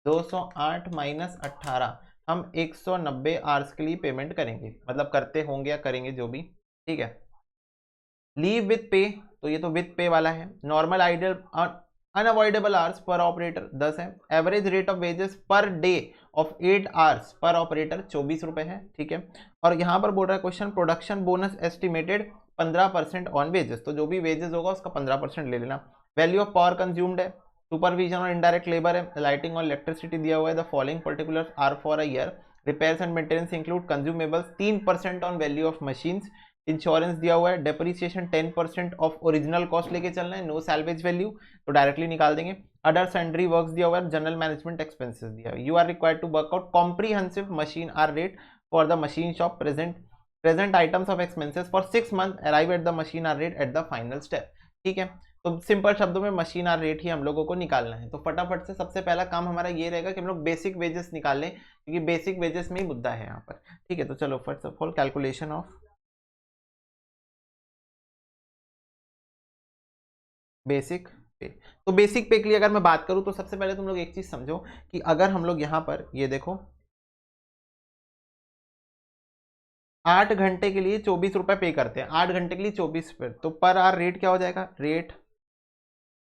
Speaker 1: 208 माइनस 18, हम 190 आवर्स के लिए पेमेंट करेंगे, मतलब करते होंगे या करेंगे जो भी। ठीक है, लीव विथ पे, तो ये तो विथ पे वाला है। Normal idol unavoidable hours per operator 10 है। Average rate of wages per day of 8 hours per operator 24 रुपए है। ठीक है, और यहाँ पर बोल रहा है question production bonus estimated 15% on wages, तो जो भी वेजेस होगा उसका 15% ले लेना। वैल्यू ऑफ पावर कंज्यूम्ड है, सुपरविजन और इनडायरेक्ट लेबर है, लाइटिंग और इलेक्ट्रिसिटी दिया हुआ है। The following particulars are for a year. Repairs and maintenance include consumables 3% on value of machines. Insurance दिया हुआ है। डेप्रिसिएशन 10% ऑफ ओरिजिनल कॉस्ट लेके चलना है, नो सैल्वेज वैल्यू, तो डायरेक्टली निकाल देंगे। अदर सैंड्री वर्क्स दिया हुआ है। जनरल मैनेजमेंट एक्सपेंसेस दिया हुआ है। You are required to work out comprehensive machine hour rate for the machine shop. Present items of expenses for 6 month, arrive at the machine hour rate at the final step. ठीक है, तो simple शब्दों में machine hour rate ही हम लोगों को निकालना है। तो फटाफट से सबसे पहला काम हमारा ये रहेगा कि हम लोग बेसिक वेजेस निकाल लें, क्योंकि बेसिक वेजेस में ही मुद्दा है यहाँ पर। ठीक है, तो चलो first of all calculation of basic पे। तो बेसिक पे के लिए अगर मैं बात करूं, तो सबसे पहले तुम लोग एक चीज समझो कि अगर हम लोग यहाँ पर ये देखो 8 घंटे के लिए 24 रुपए पे करते हैं, 8 घंटे के लिए 24 रुपए, तो पर आर रेट क्या हो जाएगा, रेट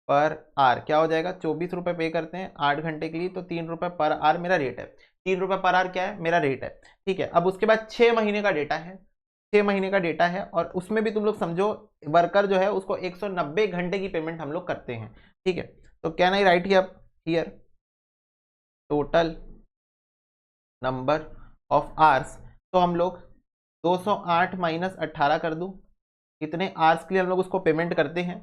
Speaker 1: पर आर क्या हो जाएगा, 24 रुपए पे करते हैं 8 घंटे के लिए, तो 3 रुपए पर आर मेरा रेट है, 3 रुपए पर आर क्या है, मेरा रेट है। ठीक है, अब उसके बाद 6 महीने का डेटा है, 6 महीने का डेटा है, और उसमें भी तुम लोग समझो वर्कर जो है उसको 190 घंटे की पेमेंट हम लोग करते हैं। ठीक है, तो can I right here total number of hours, तो हम लोग 208 माइनस 18 कर दूं, इतने आवर्स के लिए हम लोग उसको पेमेंट करते हैं।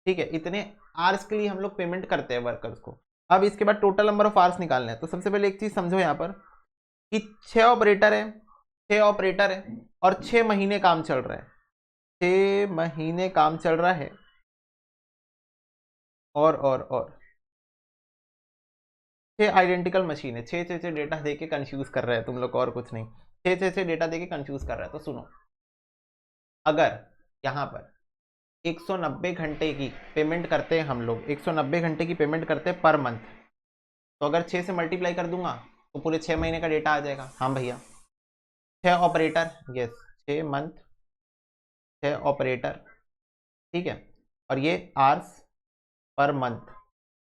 Speaker 1: ठीक है, इतने आवर्स के लिए हम लोग पेमेंट करते हैं वर्कर्स को। अब इसके बाद टोटल नंबर ऑफ आवर्स निकालना है, तो सबसे पहले एक चीज समझो यहाँ पर कि 6 ऑपरेटर है, 6 ऑपरेटर है और 6 महीने काम चल रहा है, 6 महीने काम चल रहा है, और 6 आइडेंटिकल मशीन है, 6 डेटा देके कंफ्यूज कर रहा है तुम लोग को, और कुछ नहीं, 6 डेटा देके कंफ्यूज कर रहा है। तो सुनो, अगर यहाँ पर 190 घंटे की पेमेंट करते हैं हम लोग, 190 घंटे की पेमेंट करते हैं पर मंथ, तो अगर 6 से मल्टीप्लाई कर दूंगा तो पूरे 6 महीने का डेटा आ जाएगा। हाँ भैया, 6 ऑपरेटर, यस 6 मंथ, 6 ऑपरेटर, ठीक है, और ये आवर्स पर मंथ,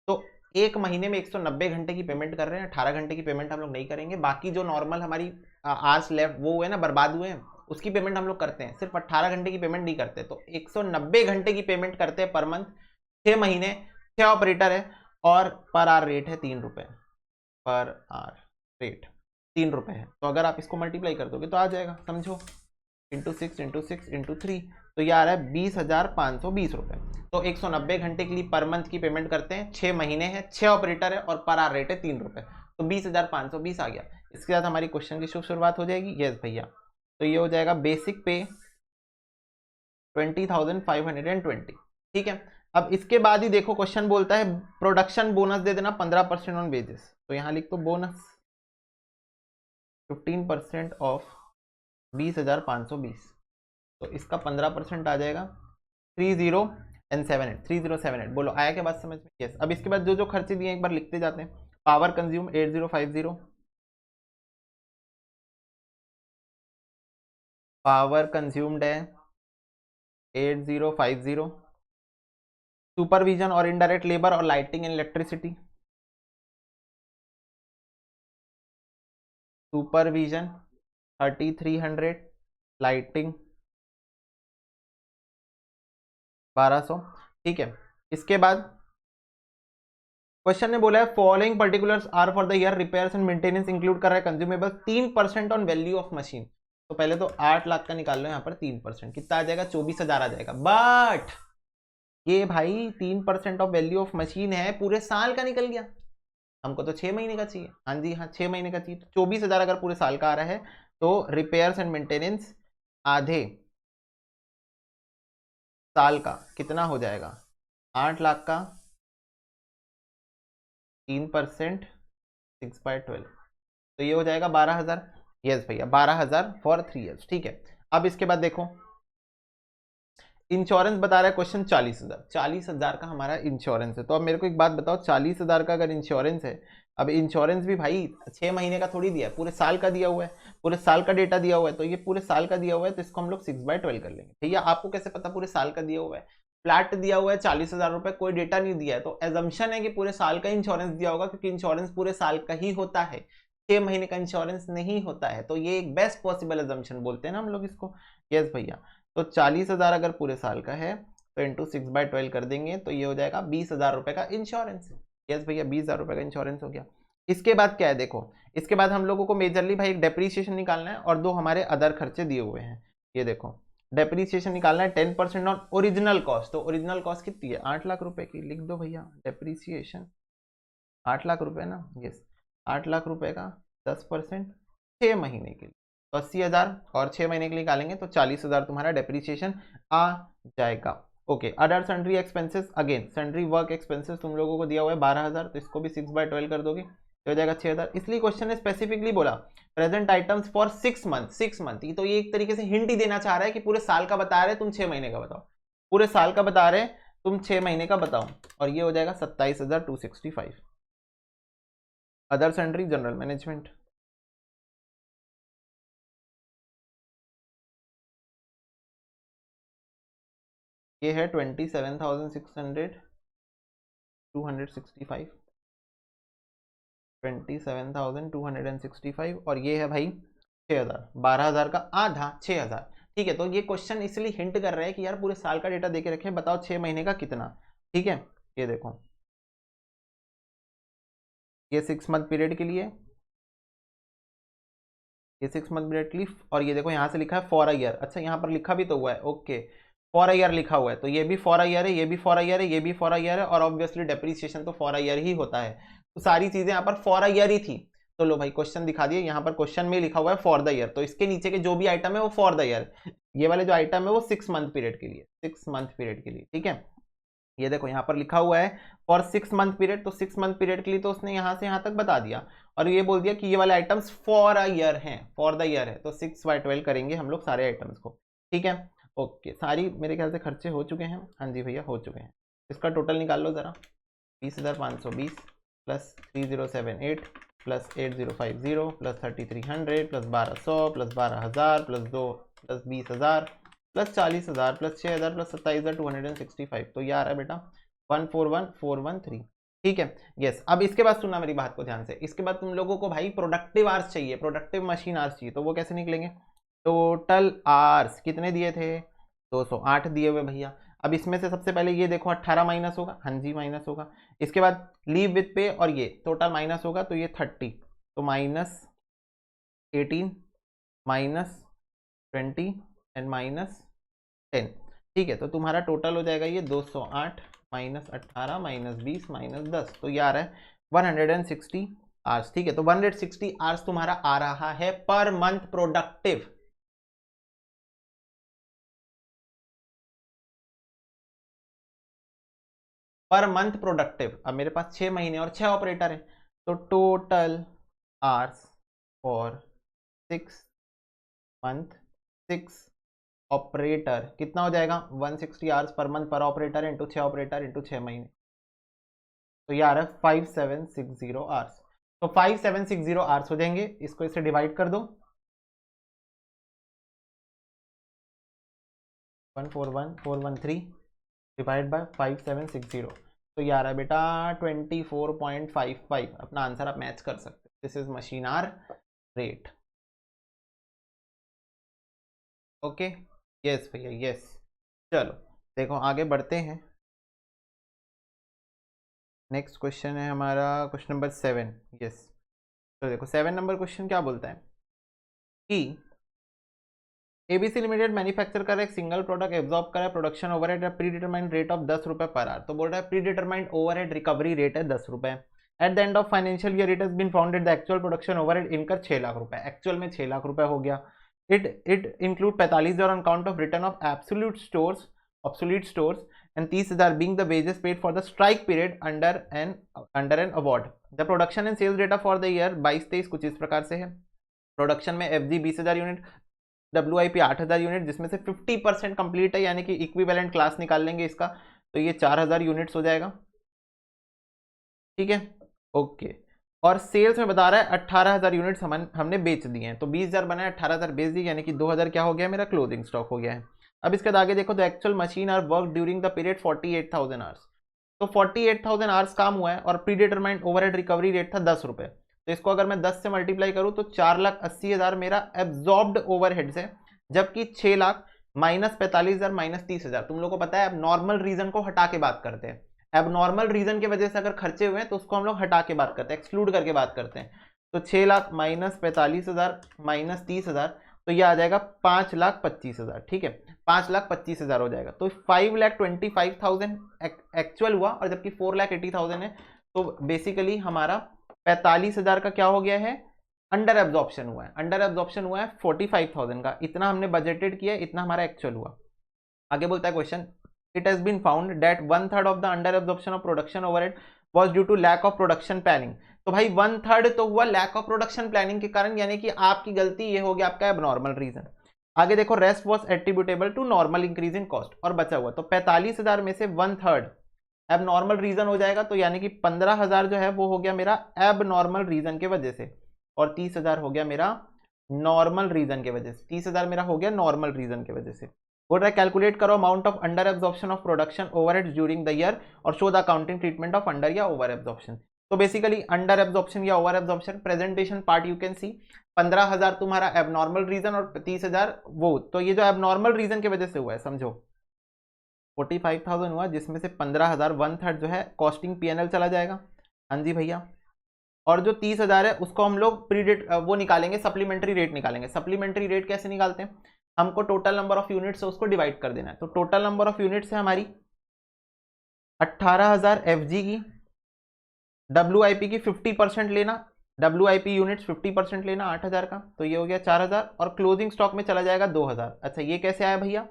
Speaker 1: तो एक महीने में 190 घंटे की पेमेंट कर रहे हैं, 18 घंटे की पेमेंट हम लोग नहीं करेंगे, बाकी जो नॉर्मल हमारी आवर्स लेफ्ट वो हुए ना, बर्बाद हुए हैं, उसकी पेमेंट हम लोग करते हैं, सिर्फ 18 घंटे की पेमेंट नहीं करते। तो 190 घंटे की पेमेंट करते हैं पर मंथ, 6 महीने, 6 ऑपरेटर है, और पर आर रेट है 3 रुपए, पर आर रेट 3 रुपए है। तो अगर आप इसको मल्टीप्लाई कर दोगे तो आ जाएगा, समझो, इंटू 6 तो ये आ रहा है 20,520 रुपए। तो 190 घंटे के लिए पर मंथ की पेमेंट करते हैं, 6 महीने हैं, 6 ऑपरेटर है, और पर आर रेट है 3 रुपए, तो 20,520 आ गया। इसके साथ हमारी क्वेश्चन की शुभ शुरुआत हो जाएगी। यस भैया, तो ये हो जाएगा बेसिक पे 20,520। ठीक है, अब इसके बाद ही देखो क्वेश्चन बोलता है प्रोडक्शन बोनस दे देना 15% ऑन वेजेस, तो यहाँ लिख दो बोनस 15% ऑफ 20,520, तो इसका 15% आ जाएगा 3078। बोलो आया क्या बात समझ में? यस। अब इसके बाद जो जो खर्चे दिए एक बार लिखते जाते हैं। पावर कंज्यूम 8050, पावर कंज्यूम्ड है 8050, सुपरविजन और इनडायरेक्ट लेबर और lighting and electricity, supervision 3300, lighting 1200। ठीक है, इसके बाद क्वेश्चन ने बोला है following particulars are for the year repairs and maintenance include कर रहा है consumable 3% on value of machine. तो पहले तो 8 लाख का निकाल लो, यहाँ पर 3% कितना आ जाएगा, 24,000 आ जाएगा। बट ये भाई 3% ऑफ वैल्यू ऑफ मशीन है, पूरे साल का निकल गया, हमको तो 6 महीने का चाहिए। हाँ जी हाँ, 6 महीने का चाहिए, तो 24,000 अगर पूरे साल का आ रहा है तो रिपेयर्स एंड मेंटेनेंस आधे साल का कितना हो जाएगा, 8 लाख का 3% 6/12, तो ये हो जाएगा 12,000। यस भैया, 12,000 फॉर 3 ईयर्स। ठीक है, अब इसके बाद देखो इंश्योरेंस बता रहा है क्वेश्चन 40,000, 40,000 का हमारा इंश्योरेंस है। तो अब मेरे को एक बात बताओ, 40,000 का अगर इंश्योरेंस है, अब इंश्योरेंस भी भाई 6 महीने का थोड़ी दिया है, पूरे साल का दिया हुआ है, पूरे साल का डेटा दिया हुआ है, तो ये पूरे साल का दिया हुआ है, तो इसको हम लोग 6/12 कर लेंगे। भैया आपको कैसे पता पूरे साल का दिया हुआ है, फ्लैट दिया हुआ है 40,000 रुपए, कोई डेटा नहीं दिया है, तो एजम्पशन है कि पूरे साल का इंश्योरेंस दिया होगा, क्योंकि इंश्योरेंस पूरे साल का ही होता है, 6 महीने का इंश्योरेंस नहीं होता है, तो ये एक बेस्ट पॉसिबल एजम्पशन बोलते हैं ना हम लोग इसको। यस भैया, तो 40,000 अगर पूरे साल का है तो इंटू 6/12 कर देंगे, तो ये हो जाएगा 20,000 रुपए का इंश्योरेंस। यस भैया, 20,000 रुपए का इंश्योरेंस हो गया। इसके बाद क्या है देखो, इसके बाद हम लोगों को मेजरली भाई एक डेप्रीसिएशन निकालना है, और दो हमारे अदर खर्चे दिए हुए हैं। ये देखो डेप्रीसिएशन निकालना है 10% ऑन ओरिजिनल कॉस्ट, तो ओरिजिनल कॉस्ट कितनी है, 8 लाख रुपए की, लिख दो भैया डेप्रीसिएशन 8 लाख रुपए ना। यस, 8 लाख रुपए का 10% 6 महीने के लिए, तो 80,000, और 6 महीने के लिए निकालेंगे तो 40,000 तुम्हारा डेप्रीसिएशन आ जाएगा। Okay, other sundry expenses, again sundry work expenses तुम लोगों को दिया हुआ है 12,000, तो इसको भी 6/12 कर दोगे तो हो जाएगा 6,000। इसलिए क्वेश्चन ने स्पेसिफिकली बोला present items for 6 month, 6 month, तो ये एक तरीके से हिंट ही देना चाह रहा है कि पूरे साल का बता रहे तुम 6 महीने का बताओ, पूरे साल का बता रहे तुम 6 महीने का बताओ, और ये हो जाएगा 27,265। अदर सन्ड्री जनरल मैनेजमेंट, ये है 27,600 265 27,265 और ये है भाई 6,000 12,000 का आधा 6,000। ठीक है, तो ये क्वेश्चन इसलिए हिंट कर रहे हैं कि यार पूरे साल का डेटा देके रखे, बताओ 6 महीने का कितना। ठीक है, ये देखो ये 6 मंथ पीरियड के लिए, ये 6 मंथ पीरियड के लिए, और ये देखो यहाँ से लिखा है फॉर अ ईयर। अच्छा यहाँ पर लिखा भी तो हुआ है, ओके फॉर अ ईयर लिखा हुआ है, तो ये भी फॉर अ ईयर है, ये भी फॉर अ ईयर है, ये भी फॉर अ ईयर है, और ऑब्वियसली डेप्रीसिएशन तो फॉर अ ईयर ही होता है, तो सारी चीजें यहाँ पर फॉर अ ईयर ही थी। तो लो भाई क्वेश्चन दिखा दिए, यहाँ पर क्वेश्चन में लिखा हुआ है फॉर द ईयर, तो इसके नीचे के जो भी आइटम है वो फॉर द ईयर, ये वाले जो आइटम है वो 6 मंथ पीरियड के लिए, 6 मंथ पीरियड के लिए। ठीक है, ये देखो यहाँ पर लिखा हुआ है फॉर 6 मंथ पीरियड, तो 6 मंथ पीरियड के लिए तो उसने यहाँ से यहाँ तक बता दिया, और ये बोल दिया कि ये वाले आइटम्स फॉर अ ईयर हैं, फॉर द ईयर है, तो 6/12 करेंगे हम लोग सारे आइटम्स को। ठीक है, ओके सारी मेरे ख्याल से खर्चे हो चुके हैं, हाँ जी भैया हो चुके हैं। इसका टोटल निकाल लो ज़रा, 20,520 plus 3078 plus 8050 plus 3300 plus 1200 plus 12,000 plus 2 plus 20,000 plus 40,000 plus 6,000 plus 27,265, तो ये आ रहा है बेटा 141,413। ठीक है, यस। अब इसके बाद सुनना मेरी बात को ध्यान से, इसके बाद तुम लोगों को भाई प्रोडक्टिव आवर्स चाहिए, प्रोडक्टिव मशीन आवर्स चाहिए, तो वो कैसे निकलेंगे। टोटल आवर्स कितने दिए थे, 208 दिए हुए भैया। अब इसमें से सबसे पहले ये देखो 18 माइनस होगा, हाँ जी माइनस होगा। इसके बाद लीव विथ पे और ये टोटल माइनस होगा, तो ये 30, तो -18 -20 एंड -10। ठीक है, तो तुम्हारा टोटल हो जाएगा ये 208 -18 -20 -10, तो ये आ रहा है 160 आवर्स। ठीक है, तो 160 आवर्स तुम्हारा आ रहा है per month productive. Per month productive. अब मेरे पास 6 महीने और 6 ऑपरेटर है, तो total hours for 6 month 6 operator कितना हो जाएगा, 160 hours per month per operator into 6 operator into 6 महीने, तो ये आ रहा है 5760 आवर्स। तो 5760 आवर्स हो जाएंगे, इसको इससे डिवाइड कर दो, 141,413 डिवाइड बाय 5760, तो ये आ रहा है बेटा 24.55। अपना आंसर आप मैच कर सकते, this is machine hour rate. Okay, yes भैया यस। चलो देखो आगे बढ़ते हैं, नेक्स्ट क्वेश्चन है हमारा क्वेश्चन नंबर 7। यस, तो देखो 7 नंबर क्वेश्चन क्या बोलता है कि एबीसी लिमिटेड मैन्युफैक्चर कर एक सिंगल प्रोडक्ट एब्जॉर्ब करा production overhead predetermined rate of 10 रुपए पर आवर, तो बोल रहा है predetermined overhead recovery rate है 10 रुपए। At the end of financial year it has been founded the actual production overhead incur 6 lakh रुपए, actual में 6 लाख रुपए हो गया। It include 45,000 on count of return of obsolete stores and 30,000 being the wages paid for the strike period under an award। the production and sales data for the year 22-23 कुछ इस प्रकार से है। प्रोडक्शन में एफजी 20,000 यूनिट, WIP 8,000 यूनिट, जिसमें से 50% complete है, यानी कि इक्विवेलेंट क्लास निकाल लेंगे इसका, तो ये 4,000 यूनिट्स हो जाएगा। ठीक है, ओके। और सेल्स में बता रहा है 18,000 यूनिट्स हमने बेच दिए हैं, तो 20,000 बनाए 18,000 बेच दी, यानी कि 2,000 क्या हो गया मेरा क्लोजिंग स्टॉक हो गया है। अब इसके आगे देखो the actual machine hour work during the period 48,000 hours, तो 48,000 आवर्स काम हुआ है और predetermined overhead recovery rate था 10 रुपए, तो इसको अगर मैं 10 से मल्टीप्लाई करूं तो 4,80,000 मेरा एब्जॉर्ब्ड ओवरहेड्स है, जबकि 6 लाख माइनस 45,000 माइनस 30,000। तुम लोगों को पता है अब नॉर्मल रीजन को हटा के बात करते हैं, अब नॉर्मल रीजन की वजह से अगर खर्चे हुए हैं तो उसको हम लोग हटा के बात करते हैं, एक्सक्लूड करके बात करते हैं। तो 6 लाख माइनस 45,000 माइनस 30,000, तो ये आ जाएगा 5,25,000। ठीक है, 5,25,000 हो जाएगा, तो 5,25,000 एक्चुअल हुआ, और जबकि 4,80,000 है, तो बेसिकली हमारा 45,000 का क्या हो गया है, अंडर एब्जॉर्प्शन हुआ है। अंडर एब्जॉर्प्शन हुआ है 45,000 का, इतना हमने बजटेड किया, इतना हमारा एक्चुअल हुआ। आगे बोलता है question, it has been found that 1/3 of the under absorption of production overhead was due to lack of production planning। तो भाई 1/3 तो हुआ लैक ऑफ प्रोडक्शन प्लानिंग के कारण, यानी कि आपकी गलती ये हो गया आपका एबनॉर्मल रीजन। आगे देखो rest was attributable to normal increase in cost, और बचा हुआ तो 45,000 में से 1/3 एबनॉर्मल रीजन हो जाएगा, तो यानी कि 15,000 जो है वो हो गया मेरा एबनॉर्मल रीजन के वजह से, और 30,000 हो गया मेरा नॉर्मल रीजन के वजह से, 30,000 मेरा हो गया नॉर्मल रीजन के वजह से। बोल रहा है कैलकुलेट करो amount of under absorption of production overheads during the year और show the accounting treatment of under या ओवर एब्जॉर्प्शन। तो बेसिकली अंडर एब्जॉर्प्शन या over absorption presentation part you can see 15,000 तुम्हारा एबनॉर्मल रीजन और 30,000 वो, तो ये जो एबनॉर्मल रीजन की वजह से हुआ है समझो 45,000 हुआ, जिसमें से 15,000 1/3 जो है कॉस्टिंग पीएनएल चला जाएगा। हाँ जी भैया, और जो 30,000 है उसको हम लोग प्री डेट वो निकालेंगे, सप्लीमेंट्री रेट निकालेंगे। सप्लीमेंट्री रेट कैसे निकालते हैं, हमको टोटल नंबर ऑफ यूनिट्स है उसको डिवाइड कर देना है। तो टोटल नंबर ऑफ यूनिट्स है हमारी 18,000 एफजी की, डब्ल्यूआईपी की 50% लेना, डब्ल्यूआईपी यूनिट्स 50% लेना 8,000 का, तो ये हो गया 4,000 और क्लोजिंग स्टॉक में चला जाएगा 2,000। अच्छा ये कैसे आया भैया,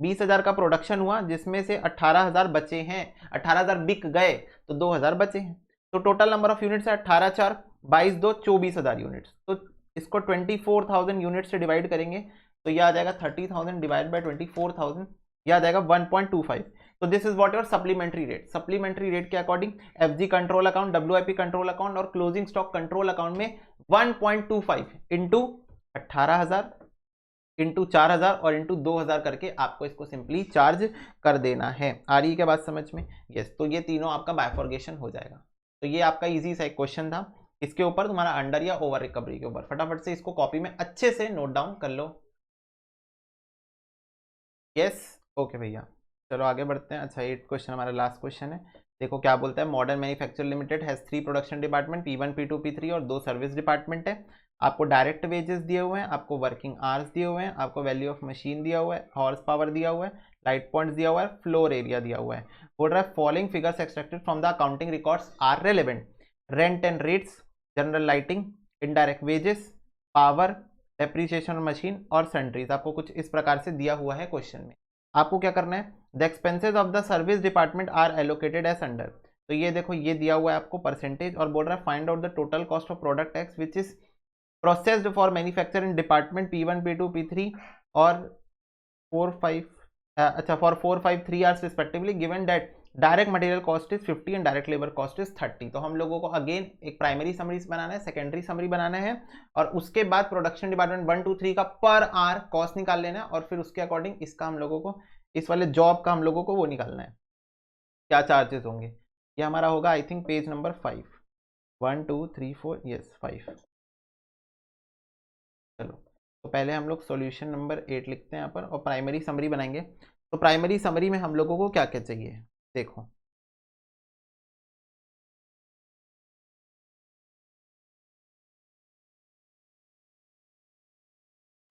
Speaker 1: 20,000 का प्रोडक्शन हुआ जिसमें से 18,000 बचे हैं, 18,000 बिक गए तो 2,000 बचे हैं। तो टोटल नंबर ऑफ यूनिट्स है 18 4 22 2 24,000 यूनिट्स। तो इसको 24,000 यूनिट से डिवाइड करेंगे तो यह आ जाएगा 30,000 डिवाइड बाय 24,000, यह आ जाएगा 1.25। तो this is what your supplementary rate. Supplementary rate के according FG control account, WIP control account और क्लोजिंग स्टॉक कंट्रोल अकाउंट में 1.25 इंटू 18,000 इंटू 4,000 और इंटू 2,000 करके आपको इसको सिंपली चार्ज कर देना है। आ रही है क्या बात समझ में? यस, तो ये तीनों आपका बायफॉर्गेशन हो जाएगा। तो ये आपका इजी सा एक क्वेश्चन था, इसके ऊपर तुम्हारा अंडर या ओवर रिकवरी के ऊपर। फटाफट से इसको कॉपी में अच्छे से नोट डाउन कर लो। यस ओके भैया, चलो आगे बढ़ते हैं। अच्छा ये क्वेश्चन हमारा लास्ट क्वेश्चन है, देखो क्या बोलता है। Modern manufacture limited has 3 production department P1 P2 P3 और 2 सर्विस डिपार्टमेंट है। आपको डायरेक्ट वेजेस दिए हुए हैं, आपको वर्किंग आवर्स दिए हुए हैं, आपको वैल्यू ऑफ मशीन दिया हुआ है, हॉर्स पावर दिया हुआ है, लाइट पॉइंट्स दिया हुआ है, फ्लोर एरिया दिया हुआ है। बोल रहा है following figures extracted from the accounting records are relevant. Rent and rates, general lighting, indirect wages, power, depreciation machine और सन्ट्रीज। आपको कुछ इस प्रकार से दिया हुआ है क्वेश्चन में। आपको क्या करना है, the expenses of the service department are allocated as under. तो ये देखो ये दिया हुआ है आपको परसेंटेज, और बोल रहा है find out the total cost of product x which is processed for manufacture in department P1 P2 P3 और 4 5 अच्छा for 4 5 3 hours respectively, given that direct material cost is 50 and direct labour cost is 30। तो हम लोगों को again एक primary summary बनाना है, secondary summary बनाना है, और उसके बाद प्रोडक्शन डिपार्टमेंट 1 2 3 का पर आवर कॉस्ट निकाल लेना है, और फिर उसके अकॉर्डिंग इसका हम लोगों को इस वाले जॉब का हम लोगों को वो निकालना है, क्या चार्जेस होंगे। ये हमारा होगा I think page number 5, 1 2 3 4 yes 5। चलो तो पहले हम लोग सॉल्यूशन नंबर 8 लिखते हैं यहाँ पर और प्राइमरी समरी बनाएंगे। तो प्राइमरी समरी में हम लोगों को क्या क्या चाहिए देखो।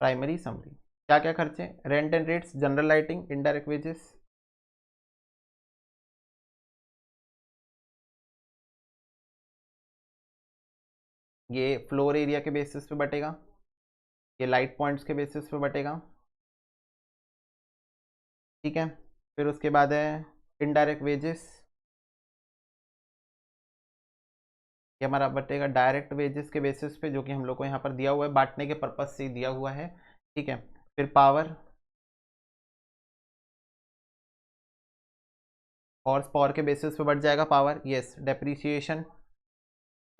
Speaker 1: प्राइमरी समरी क्या क्या खर्चे, rent and rates, general lighting, indirect wages, ये फ्लोर एरिया के बेसिस पे बटेगा, ये लाइट पॉइंट्स के बेसिस पे बटेगा, ठीक है। फिर उसके बाद है इनडायरेक्ट वेजेस, ये हमारा बटेगा डायरेक्ट वेजेस के बेसिस पे, जो कि हम लोग को यहाँ पर दिया हुआ है, बांटने के पर्पज से दिया हुआ है, ठीक है। फिर पावर, हॉर्स पावर के बेसिस पे बढ़ जाएगा पावर, यस। डेप्रीसिएशन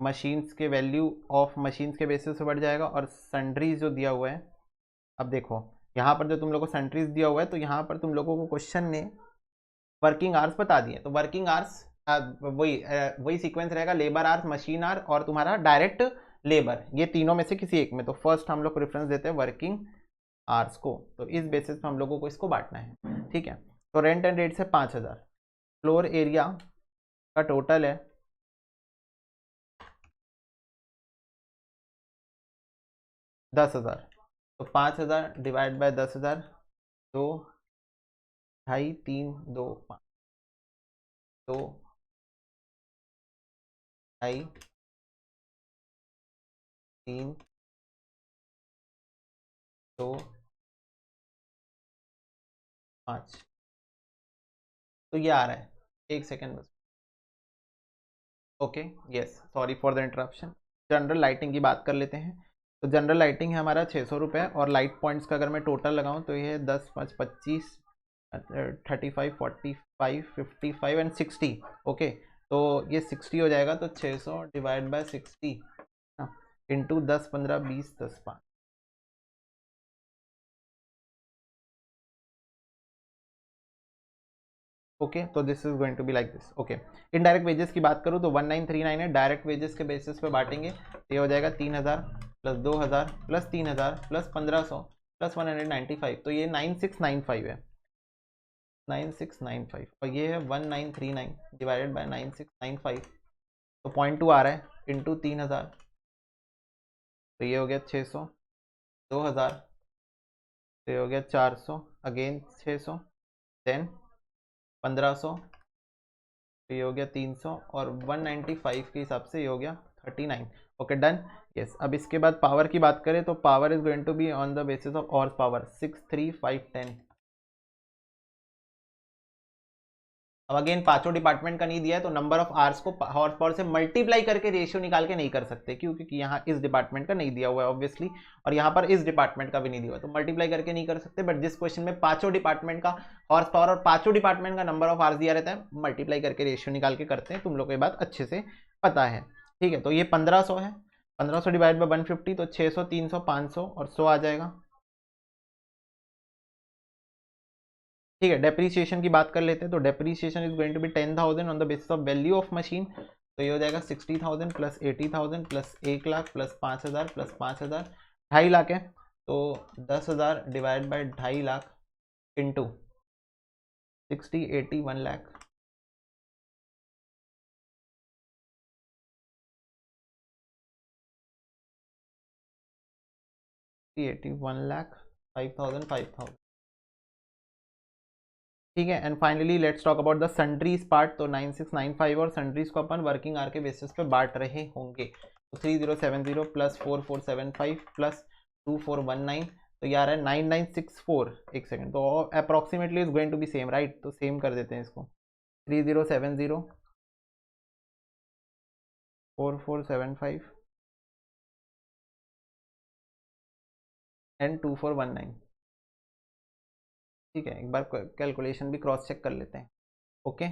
Speaker 1: मशीन्स के वैल्यू ऑफ मशीन्स के बेसिस पे बढ़ जाएगा, और सन्ड्रीज जो दिया हुआ है, अब देखो यहाँ पर जो तुम लोग को सन्ट्रीज दिया हुआ है, तो यहाँ पर तुम लोगों को क्वेश्चन ने वर्किंग आवर्स बता दिए, तो वर्किंग आवर्स वही सीक्वेंस रहेगा, लेबर आवर्स, मशीन आवर और तुम्हारा डायरेक्ट लेबर, ये तीनों में से किसी एक में। तो फर्स्ट हम लोग प्रेफरेंस देते हैं वर्किंग आवर्स को, तो इस बेसिस पे हम लोगों को इसको बांटना है, ठीक है। तो रेंट एंड रेट से 5,000, फ्लोर एरिया का टोटल है 10,000, तो 5,000 डिवाइड बाय 10,000, 2 2.5 3 2 5 2 2.5 3 2 5। तो ये आ रहा है, एक सेकेंड बस, okay yes sorry for the interruption. General lighting की बात कर लेते हैं। तो जनरल लाइटिंग है हमारा 600 रुपये, और लाइट पॉइंट्स का अगर मैं टोटल लगाऊं तो ये 10 5 25 35 45 55 एंड 60, ओके। तो ये 60 हो जाएगा, तो 600 डिवाइड बाय 60 इंटू 10 15 20 10 5, ओके तो this is going to be like this. Okay indirect wages की बात करूँ तो 1939 है, डायरेक्ट वेजेस के बेसिस पे बांटेंगे तो ये हो जाएगा 3000 प्लस 2000 प्लस 3000 प्लस 1500 प्लस 195, तो ये 9695 है, 9695, और ये है 1939 डिवाइडेड बाय 9695, तो 0.2 आ रहा है इंटू 3000, तो ये हो गया 600, 2000, तो ये हो गया 400, अगेन 600, देन 1500, तो ये हो गया 300, और 195 के हिसाब से ये हो गया 39। Okay done. यस अब इसके बाद पावर की बात करें तो power is going to be on the basis of horse power 63510। अब अगेन पांचों डिपार्टमेंट का नहीं दिया है तो नंबर ऑफ आवर्स को हॉर्स पावर से मल्टीप्लाई करके रेशियो निकाल के नहीं कर सकते, क्योंकि यहाँ इस डिपार्टमेंट का नहीं दिया हुआ है ऑब्वियसली, और यहाँ पर इस डिपार्टमेंट का भी नहीं दिया हुआ है, तो मल्टीप्लाई करके नहीं कर सकते। बट जिस क्वेश्चन में पांचों डिपार्टमेंट का हॉर्स पावर और पांचों डिपार्टमेंट का नंबर ऑफ आवर्स दिया रहता है, मल्टीप्लाई करके रेशियो निकाल के करते हैं, तुम लोग को ये बात अच्छे से पता है। ठीक है तो ये 1500 है, 1500 डिवाइड बाई 150, तो 600, 300, 500 और 100 आ जाएगा। ठीक है डेप्रीसिएशन की बात कर लेते हैं तो depreciation is going to be 10,000 on the basis of value of machine, तो ये हो जाएगा 60,000 plus 80,000 plus 1,00,000 plus 5,000 plus 5,000, 2.5 lakh है, तो 10,000 divide by 2.5 lakh into 60, 80, 1,00,000, eighty 1,00,000, 5,000, 5,000। ठीक है and finally let's talk about the sundries part, तो 9695 और सन्ड्रीज को अपन वर्किंग आवर के बेसिस पे बांट रहे होंगे, तो 3070 प्लस 4475 प्लस 2419, तो ये आ रहा है 9964। एक सेकेंड, तो approximately is going to be same right, तो सेम कर देते हैं इसको, 3070 4475 एंड 2419। ठीक है एक बार कैलकुलेशन भी क्रॉस चेक कर लेते हैं। ओके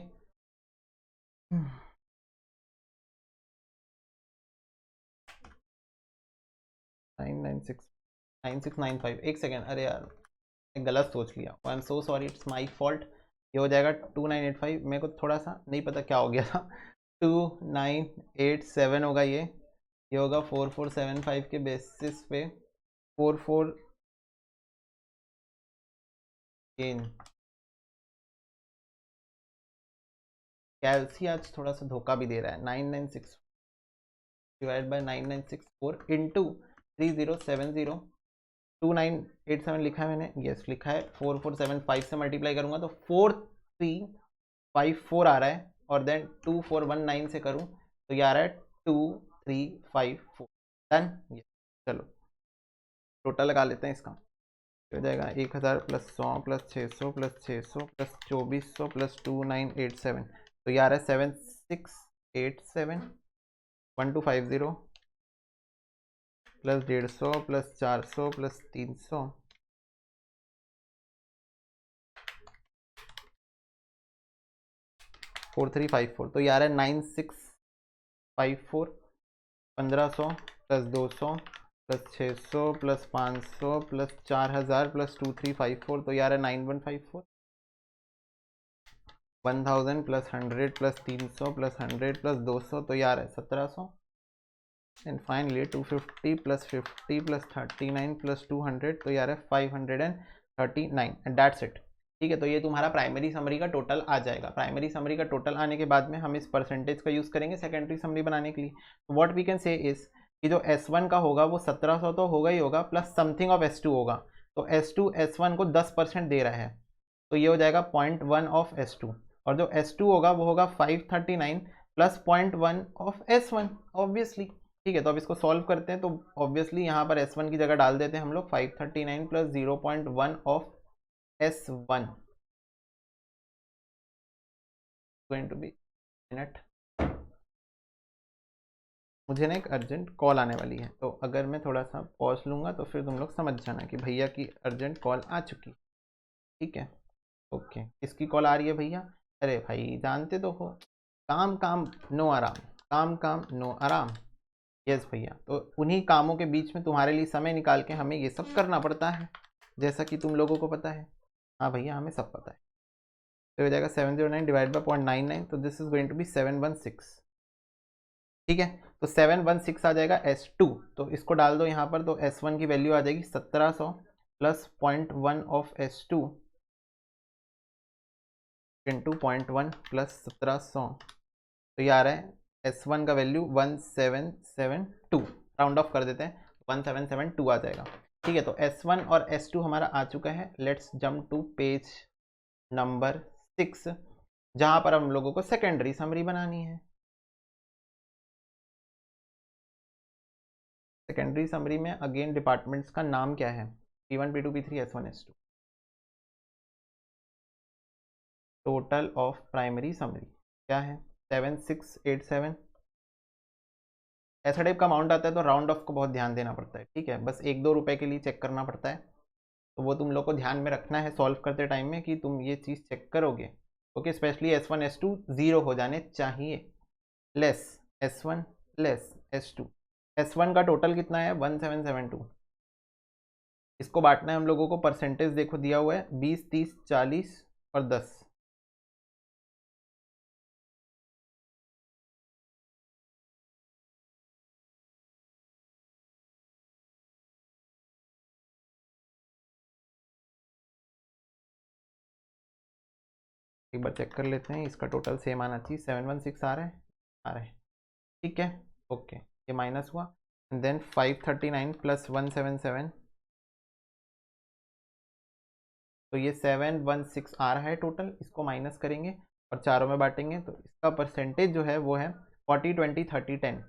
Speaker 1: 9695, एक सेकेंड, अरे यार गलत सोच लिया, I am so sorry, it's my fault. ये हो जाएगा 2985, मेरे को थोड़ा सा नहीं पता क्या हो गया था, 2987 होगा ये होगा 4475 के बेसिस पे 44 इन कैलसी आज थोड़ा सा धोखा भी दे रहा है, 996 डिवाइड बाय 9964 इंटू 3070 2987 लिखा है मैंने, यस लिखा है, 4475 से मल्टीप्लाई करूंगा तो 4354 आ रहा है, और देन 2419 से करूं तो ये आ रहा है 2354। डन। चलो टोटल लगा लेते हैं इसका, हो जाएगा 1000 plus 100 plus 600 plus 600 plus 2400 plus 2987, तो ये आ रहा है 7687 1250 प्लस 150 प्लस 400 प्लस 300 4354, तो ये आ रहा है 9654 1500 plus 200 plus 600 plus 500 plus 4000 plus 2354, तो ये आ रहा है 9154 1000 प्लस 100 प्लस 300 प्लस 100 प्लस 200, तो ये आ रहा है 1700 and finally 250 plus 50 plus 39 plus 200, तो ये आ रहा है 539 एंड दैट्स इट। ठीक है तो ये तुम्हारा प्राइमरी समरी का टोटल आ जाएगा। प्राइमरी समरी का टोटल आने के बाद में हम इस परसेंटेज का यूज़ करेंगे सेकेंडरी समरी बनाने के लिए। तो what we can say is कि जो S1 का होगा वो 1700 तो होगा ही होगा, प्लस समथिंग ऑफ S2 होगा, तो S2 S1 को 10% दे रहा है, तो ये हो जाएगा 0.1 ऑफ S2, और जो S2 होगा वो होगा 539 प्लस 0.1 ऑफ S1 ऑब्वियसली। ठीक है तो अब इसको सॉल्व करते हैं, तो ऑब्वियसली यहाँ पर S1 की जगह डाल देते हैं हम लोग 539 plus 0.1 of S1 going to be minute. मुझे ना एक अर्जेंट कॉल आने वाली है, तो अगर मैं थोड़ा सा पॉज लूँगा तो फिर तुम लोग समझ जाना कि भैया की अर्जेंट कॉल आ चुकी। ठीक है ओके किसकी कॉल आ रही है भैया? अरे भाई जानते तो हो, काम काम नो आराम, काम काम नो आराम। यस भैया, तो उन्हीं कामों के बीच में तुम्हारे लिए समय निकाल के हमें ये सब करना पड़ता है, जैसा कि तुम लोगों को पता है। हाँ भैया हमें सब पता है। तो हो जाएगा 709 डिवाइड बाय 0.99, तो this is going to be 716। ठीक है, तो 716 आ जाएगा S2। तो इसको डाल दो यहाँ पर, तो S1 की वैल्यू आ जाएगी 1700 plus 0.1 of S2 into 0.1 plus 1700, तो ये आ रहा है S1 का वैल्यू 1772, राउंड ऑफ कर देते हैं, 1772 आ जाएगा। ठीक है, तो S1 और S2 हमारा आ चुका है। Let's jump to page number 6, जहां पर हम लोगों को सेकेंडरी समरी बनानी है। सेकेंडरी समरी में अगेन डिपार्टमेंट्स का नाम क्या है? P1 P2 P3 S1 S2। Total of primary summary क्या है? 7687। ऐसा टाइप का अमाउंट आता है तो राउंड ऑफ को बहुत ध्यान देना पड़ता है। ठीक है, बस 1-2 रुपए के लिए चेक करना पड़ता है, तो वो तुम लोग को ध्यान में रखना है सॉल्व करते टाइम में कि तुम ये चीज़ चेक करोगे। ओके, स्पेशली S1 S2 0 हो जाने चाहिए। Less S1 less S2। S1 का टोटल कितना है? 1772। इसको बांटना है हम लोगों को, परसेंटेज देखो दिया हुआ है 20 30 40 और 10। एक बार चेक कर लेते हैं, इसका टोटल सेम आना चाहिए। 716 आ रहा है, आ रहा है। ठीक है, ओके, ये माइनस हुआ, देन 539 प्लस 177, तो ये 716 आ रहा है टोटल। इसको माइनस करेंगे और चारों में बांटेंगे, तो इसका परसेंटेज जो है वो है 40 20 30 10।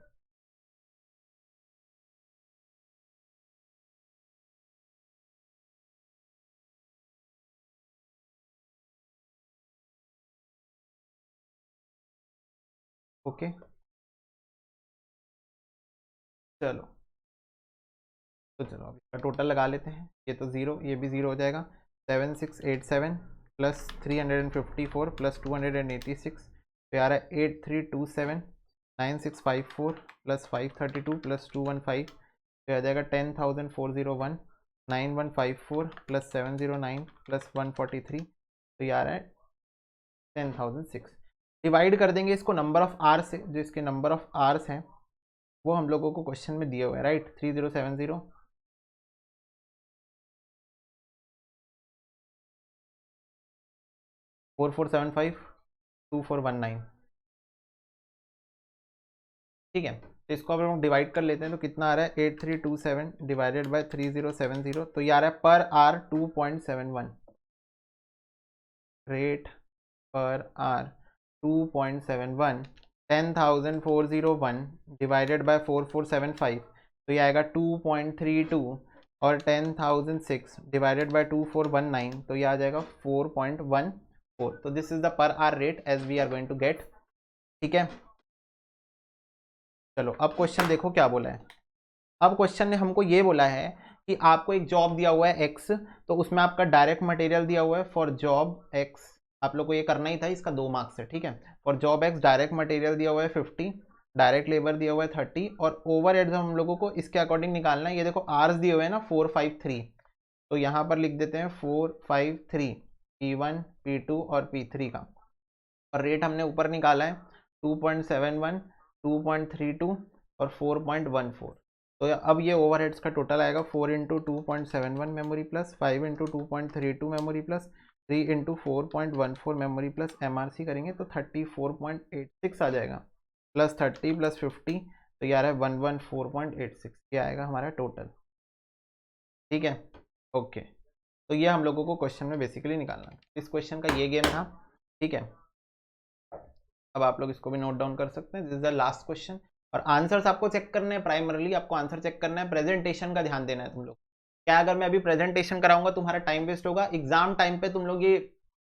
Speaker 1: ओके, चलो, तो चलो अब इसका टोटल लगा लेते हैं। ये तो ज़ीरो, ये भी ज़ीरो हो जाएगा। 7687 प्लस 354 प्लस 286, तो आ रहा है 8327 9654 प्लस 532 प्लस 215, तो आ जाएगा 10,401 9154 प्लस 709 प्लस 143, तो ये आ रहा है 10,006। डिवाइड कर देंगे इसको नंबर ऑफ आर से, जो इसके नंबर ऑफ आर्स हैं वो हम लोगों को क्वेश्चन में दिए हुए हैं, राइट। 3070 4475 2419। ठीक है, तो इसको अब हम डिवाइड कर लेते हैं, तो कितना आ रहा है? 8327 डिवाइडेड बाय 3070, तो ये आ रहा है पर आर 2.71, रेट पर आर 2.71। 10,401 डिवाइडेड बाय 4475, तो ये आएगा 2.32, और 10,006 डिवाइडेड बाय 2419, तो ये आ जाएगा 4.14। तो this is the per hour rate as we are going to get. ठीक है, चलो अब क्वेश्चन देखो क्या बोला है। अब क्वेश्चन ने हमको ये बोला है कि आपको एक जॉब दिया हुआ है एक्स, तो उसमें आपका डायरेक्ट मटेरियल दिया हुआ है फॉर जॉब एक्स, आप लोग को ये करना ही था, इसका 2 मार्क्स है। ठीक है, for job x direct material दिया हुआ है 50, डायरेक्ट लेबर दिया हुआ है 30, और ओवर हेड्स हम लोगों को इसके अकॉर्डिंग निकालना है। ये देखो आर्स दिए हुए हैं ना 453, तो यहाँ पर लिख देते हैं 453 P1 P2 और P3 का, और रेट हमने ऊपर निकाला है 2.71 2.32 और 4.14। तो अब ये ओवरहेड्स का टोटल आएगा 4 into 2.71 memory plus 5 into 2.32 memory plus 3 into 4.14 memory plus MRC करेंगे तो 34.86 आ जाएगा, प्लस 30 प्लस 50, तो ये आ रहा है 114.86, ये आएगा हमारा टोटल। ठीक है, ओके, तो ये हम लोगों को क्वेश्चन में बेसिकली निकालना है। इस क्वेश्चन का ये गेम था। ठीक है, अब आप लोग इसको भी नोट डाउन कर सकते हैं। This is the last question, और आंसर्स आपको चेक करने हैं। प्राइमरली आपको आंसर चेक करना है, प्रेजेंटेशन का ध्यान देना है तुम लोग। क्या अगर मैं अभी प्रेजेंटेशन कराऊंगा तुम्हारा टाइम वेस्ट होगा। एग्जाम टाइम पे तुम लोग ये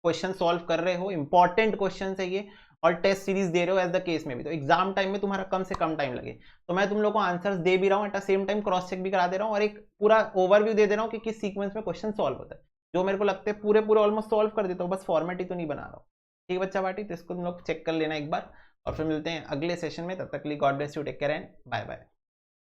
Speaker 1: क्वेश्चन सॉल्व कर रहे हो, इंपॉर्टेंट क्वेश्चन है ये, और टेस्ट सीरीज दे रहे हो एज द केस में भी, तो एग्जाम टाइम में तुम्हारा कम से कम टाइम लगे। तो मैं तुम लोग को आंसर्स दे भी रहा हूँ, at the same time cross check भी करा दे रहा हूँ, और एक पूरा ओवरव्यू दे रहा हूँ कि किस सीक्वेंस में क्वेश्चन सॉल्व होता है। जो मेरे को लगता है पूरे ऑलमोस्ट सॉल्व कर देता हूँ, बस फॉर्मेट ही तो नहीं बना रहा हूँ। ठीक है बच्चा पार्टी, तो इसको तुम लोग चेक कर लेना एक बार, और फिर मिलते हैं अगले सेशन में। तब तक के लिए God bless you, take care and bye bye.